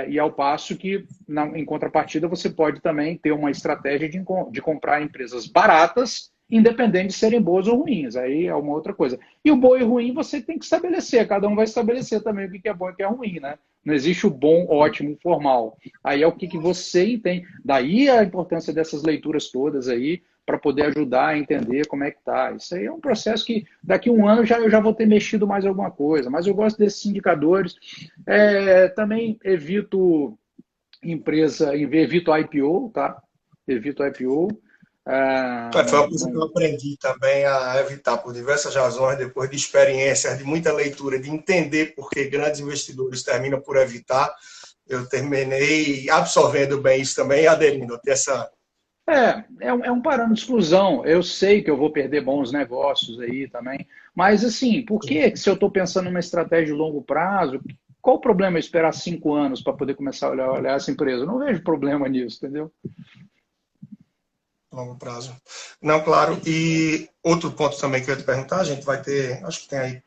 E ao passo que, em contrapartida, você pode também ter uma estratégia de comprar empresas baratas, independente de serem boas ou ruins. Aí é uma outra coisa. E o bom e o ruim você tem que estabelecer. Cada um vai estabelecer também o que é bom e o que é ruim, né? Não existe o bom, ótimo, formal. Aí é o que você entende. Daí a importância dessas leituras todas aí, para poder ajudar a entender como é que tá. Isso aí é um processo que daqui a um ano eu já vou ter mexido mais alguma coisa. Mas eu gosto desses indicadores. Também evito evito IPO, tá? Evito IPO. Foi uma coisa que eu aprendi também a evitar por diversas razões, depois de experiências, de muita leitura, de entender por que grandes investidores terminam por evitar. Eu terminei absorvendo bem isso também e aderindo a ter essa. É um parâmetro de exclusão. Eu sei que eu vou perder bons negócios aí também, mas assim, por que se eu estou pensando numa estratégia de longo prazo, qual o problema eu esperar 5 anos para poder começar a olhar essa empresa? Eu não vejo problema nisso, entendeu? Longo prazo. Não, claro. E outro ponto também que eu ia te perguntar, a gente vai ter, acho que tem aí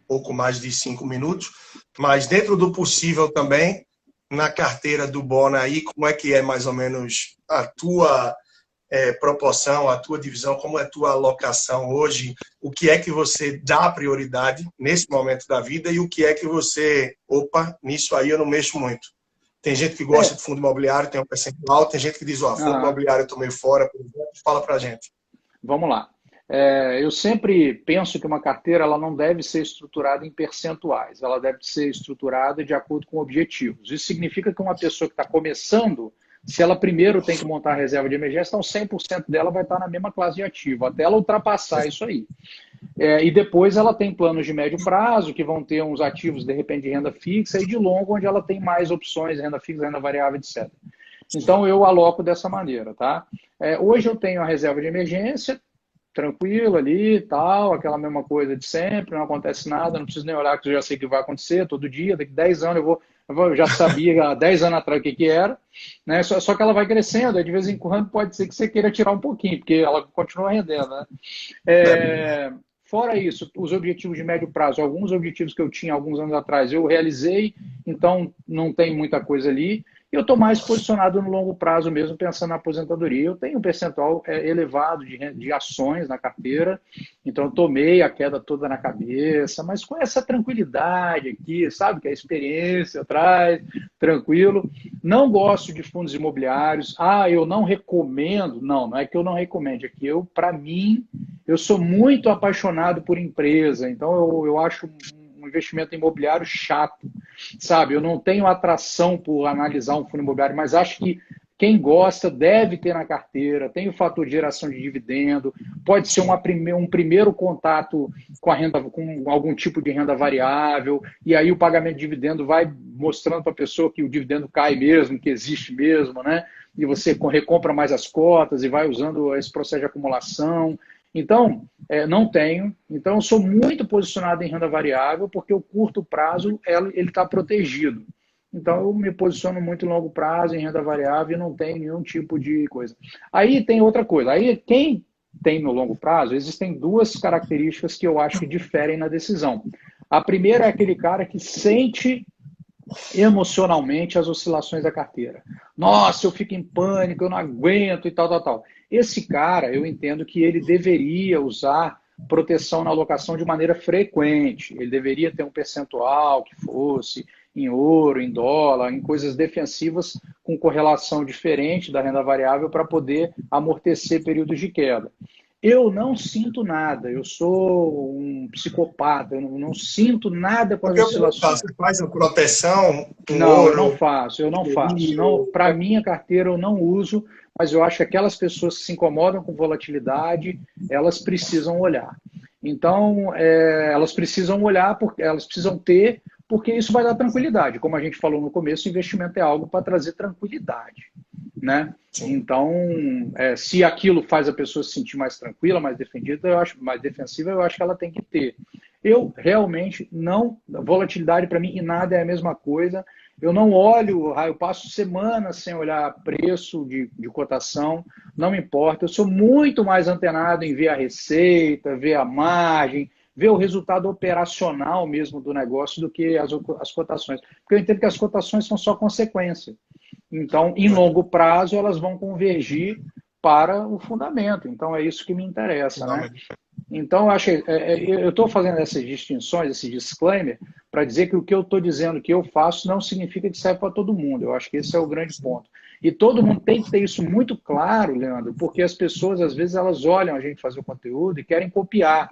pouco mais de 5 minutos, mas dentro do possível também, na carteira do Bona aí, como é que é mais ou menos a tua proporção, a tua divisão, como é a tua alocação hoje, o que é que você dá prioridade nesse momento da vida e o que é que você, nisso aí eu não mexo muito. Tem gente que gosta de fundo imobiliário, tem um percentual, tem gente que diz, fundo imobiliário eu tô meio fora, por exemplo. Fala pra gente. Vamos lá. Eu sempre penso que uma carteira ela não deve ser estruturada em percentuais, ela deve ser estruturada de acordo com objetivos. Isso significa que uma pessoa que está começando, se ela primeiro tem que montar a reserva de emergência, então 100% dela vai estar na mesma classe de ativo, até ela ultrapassar isso aí. E depois ela tem planos de médio prazo, que vão ter uns ativos, de repente, de renda fixa, e de longo, onde ela tem mais opções, renda fixa, renda variável, etc. Então, eu aloco dessa maneira, tá? Hoje eu tenho a reserva de emergência, tranquilo ali, tal, aquela mesma coisa de sempre, não acontece nada, não preciso nem olhar, que eu já sei o que vai acontecer todo dia, daqui 10 anos eu já sabia há 10 anos atrás o que era, né? Só que ela vai crescendo, de vez em quando pode ser que você queira tirar um pouquinho, porque ela continua rendendo, né? Fora isso, os objetivos de médio prazo, alguns objetivos que eu tinha alguns anos atrás, eu realizei, então não tem muita coisa ali. Eu estou mais posicionado no longo prazo mesmo, pensando na aposentadoria. Eu tenho um percentual elevado de ações na carteira, então eu tomei a queda toda na cabeça, mas com essa tranquilidade aqui, sabe, que a experiência traz, tranquilo. Não gosto de fundos imobiliários. Eu não recomendo. Não é que eu não recomendo, é que para mim, eu sou muito apaixonado por empresa, então eu acho um investimento imobiliário chato, sabe? Eu não tenho atração por analisar um fundo imobiliário, mas acho que quem gosta deve ter na carteira, tem o fator de geração de dividendo, pode ser um primeiro contato com a renda, com algum tipo de renda variável, e aí o pagamento de dividendo vai mostrando para a pessoa que o dividendo cai mesmo, que existe mesmo, né? E você recompra mais as cotas e vai usando esse processo de acumulação. Então, não tenho. Então, eu sou muito posicionado em renda variável porque o curto prazo ele está protegido. Então, eu me posiciono muito em longo prazo, em renda variável e não tenho nenhum tipo de coisa. Aí tem outra coisa. Aí, quem tem no longo prazo, existem duas características que eu acho que diferem na decisão. A primeira é aquele cara que sente emocionalmente as oscilações da carteira. Nossa, eu fico em pânico, eu não aguento e tal. Esse cara, eu entendo que ele deveria usar proteção na alocação de maneira frequente. Ele deveria ter um percentual que fosse em ouro, em dólar, em coisas defensivas com correlação diferente da renda variável para poder amortecer períodos de queda. Eu não sinto nada, eu sou um psicopata, eu não sinto nada com as oscilações. Você faz uma proteção com Não, eu não ouro? faço, eu não faço. Não, para minha carteira eu não uso, mas eu acho que aquelas pessoas que se incomodam com volatilidade, elas precisam olhar. Então, elas precisam olhar, porque elas precisam ter, porque isso vai dar tranquilidade. Como a gente falou no começo, investimento é algo para trazer tranquilidade, né? Então, se aquilo faz a pessoa se sentir mais tranquila, mais defendida, eu acho, mais defensiva, eu acho que ela tem que ter. Eu realmente não, volatilidade para mim e nada é a mesma coisa. Eu não olho, eu passo semanas sem olhar preço de cotação, não me importa. Eu sou muito mais antenado em ver a receita, ver a margem, ver o resultado operacional mesmo do negócio do que as cotações. Porque eu entendo que as cotações são só consequência. Então, em longo prazo, elas vão convergir para o fundamento. Então, é isso que me interessa, né? Então, eu estou fazendo essas distinções, esse disclaimer, para dizer que o que eu estou dizendo que eu faço não significa que serve para todo mundo. Eu acho que esse é o grande ponto. E todo mundo tem que ter isso muito claro, Leandro, porque as pessoas, às vezes, elas olham a gente fazer o conteúdo e querem copiar.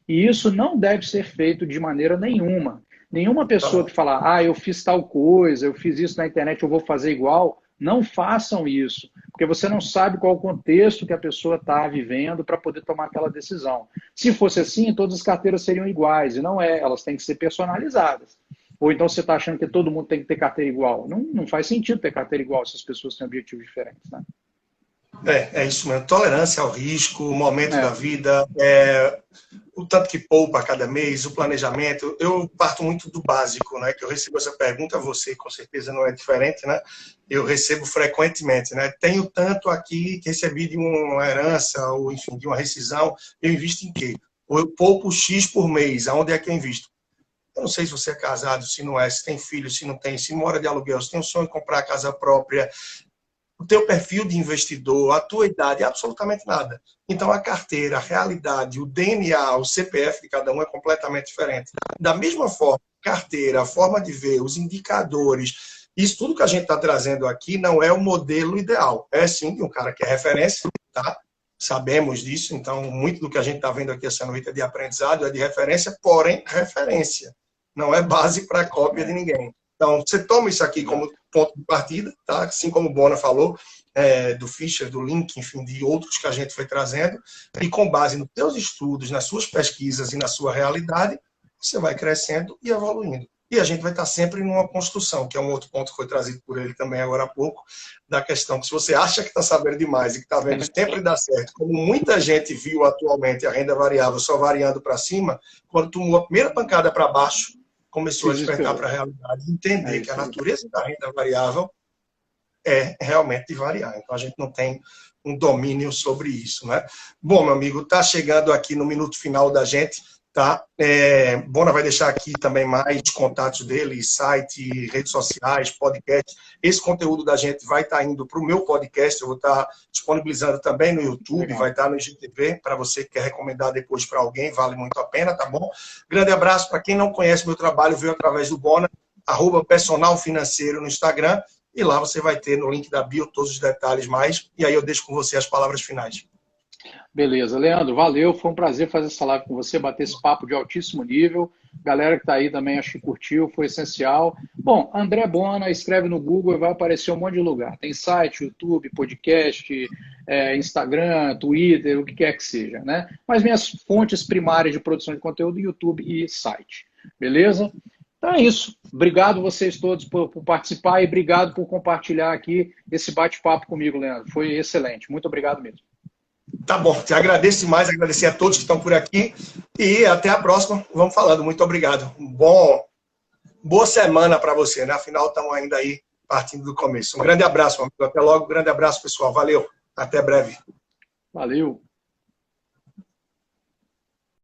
E isso não deve ser feito de maneira nenhuma. Nenhuma pessoa que fala, eu fiz tal coisa, eu fiz isso na internet, eu vou fazer igual, não façam isso, porque você não sabe qual o contexto que a pessoa está vivendo para poder tomar aquela decisão. Se fosse assim, todas as carteiras seriam iguais, e não é, elas têm que ser personalizadas. Ou então você está achando que todo mundo tem que ter carteira igual. Não faz sentido ter carteira igual se as pessoas têm objetivos diferentes, né? É isso mesmo. Tolerância ao risco, o momento da vida, o tanto que poupa a cada mês, o planejamento. Eu parto muito do básico, né? Que eu recebo essa pergunta, você com certeza não é diferente, né? Eu recebo frequentemente, né? Tenho tanto aqui que recebi de uma herança, ou enfim, de uma rescisão, eu invisto em quê? Ou eu poupo X por mês, aonde é que eu invisto? Eu não sei se você é casado, se não é, se tem filho, se não tem, se mora de aluguel, se tem um sonho de comprar a casa própria, o teu perfil de investidor, a tua idade, absolutamente nada. Então, a carteira, a realidade, o DNA, o CPF de cada um é completamente diferente. Da mesma forma, a carteira, a forma de ver, os indicadores, isso tudo que a gente está trazendo aqui não é o modelo ideal. É sim de um cara que é referência, tá? Sabemos disso, então muito do que a gente está vendo aqui essa noite é de aprendizado, é de referência, porém referência. Não é base para cópia de ninguém. Então, você toma isso aqui como ponto de partida, tá? Assim como o Bona falou, do Fischer, do Link, enfim, de outros que a gente foi trazendo, e com base nos seus estudos, nas suas pesquisas e na sua realidade, você vai crescendo e evoluindo. E a gente vai estar sempre numa construção, que é um outro ponto que foi trazido por ele também agora há pouco, da questão que se você acha que está sabendo demais e que está vendo sempre dar certo, como muita gente viu atualmente a renda variável só variando para cima, quando tomou a primeira pancada para baixo, começou a despertar para a realidade, entender que a natureza da renda variável é realmente de variar. Então, a gente não tem um domínio sobre isso, né? Bom, meu amigo, está chegando aqui no minuto final da gente, tá? Bona vai deixar aqui também mais contatos dele, site, redes sociais, podcast. Esse conteúdo da gente vai estar indo para o meu podcast, eu vou estar disponibilizando também no YouTube, legal, vai estar no IGTV, para você que quer recomendar depois para alguém, vale muito a pena, tá bom? Grande abraço para quem não conhece meu trabalho, veio através do Bona, @personalfinanceiro no Instagram, e lá você vai ter no link da bio todos os detalhes mais, e aí eu deixo com você as palavras finais. Beleza, Leandro, valeu, foi um prazer fazer essa live com você, bater esse papo de altíssimo nível. Galera que está aí também, acho que curtiu, foi essencial. Bom, André Bona, escreve no Google e vai aparecer um monte de lugar. Tem site, YouTube, podcast, Instagram, Twitter, o que quer que seja, né? Mas minhas fontes primárias de produção de conteúdo, YouTube e site. Beleza? Então é isso. Obrigado vocês todos por participar e obrigado por compartilhar aqui esse bate-papo comigo, Leandro. Foi excelente. Muito obrigado mesmo. Tá bom, te agradeço demais, agradecer a todos que estão por aqui e até a próxima. Vamos falando, muito obrigado. Boa semana para você, né? Afinal, estamos ainda aí partindo do começo. Um grande abraço, meu amigo. Até logo, um grande abraço, pessoal. Valeu, até breve. Valeu.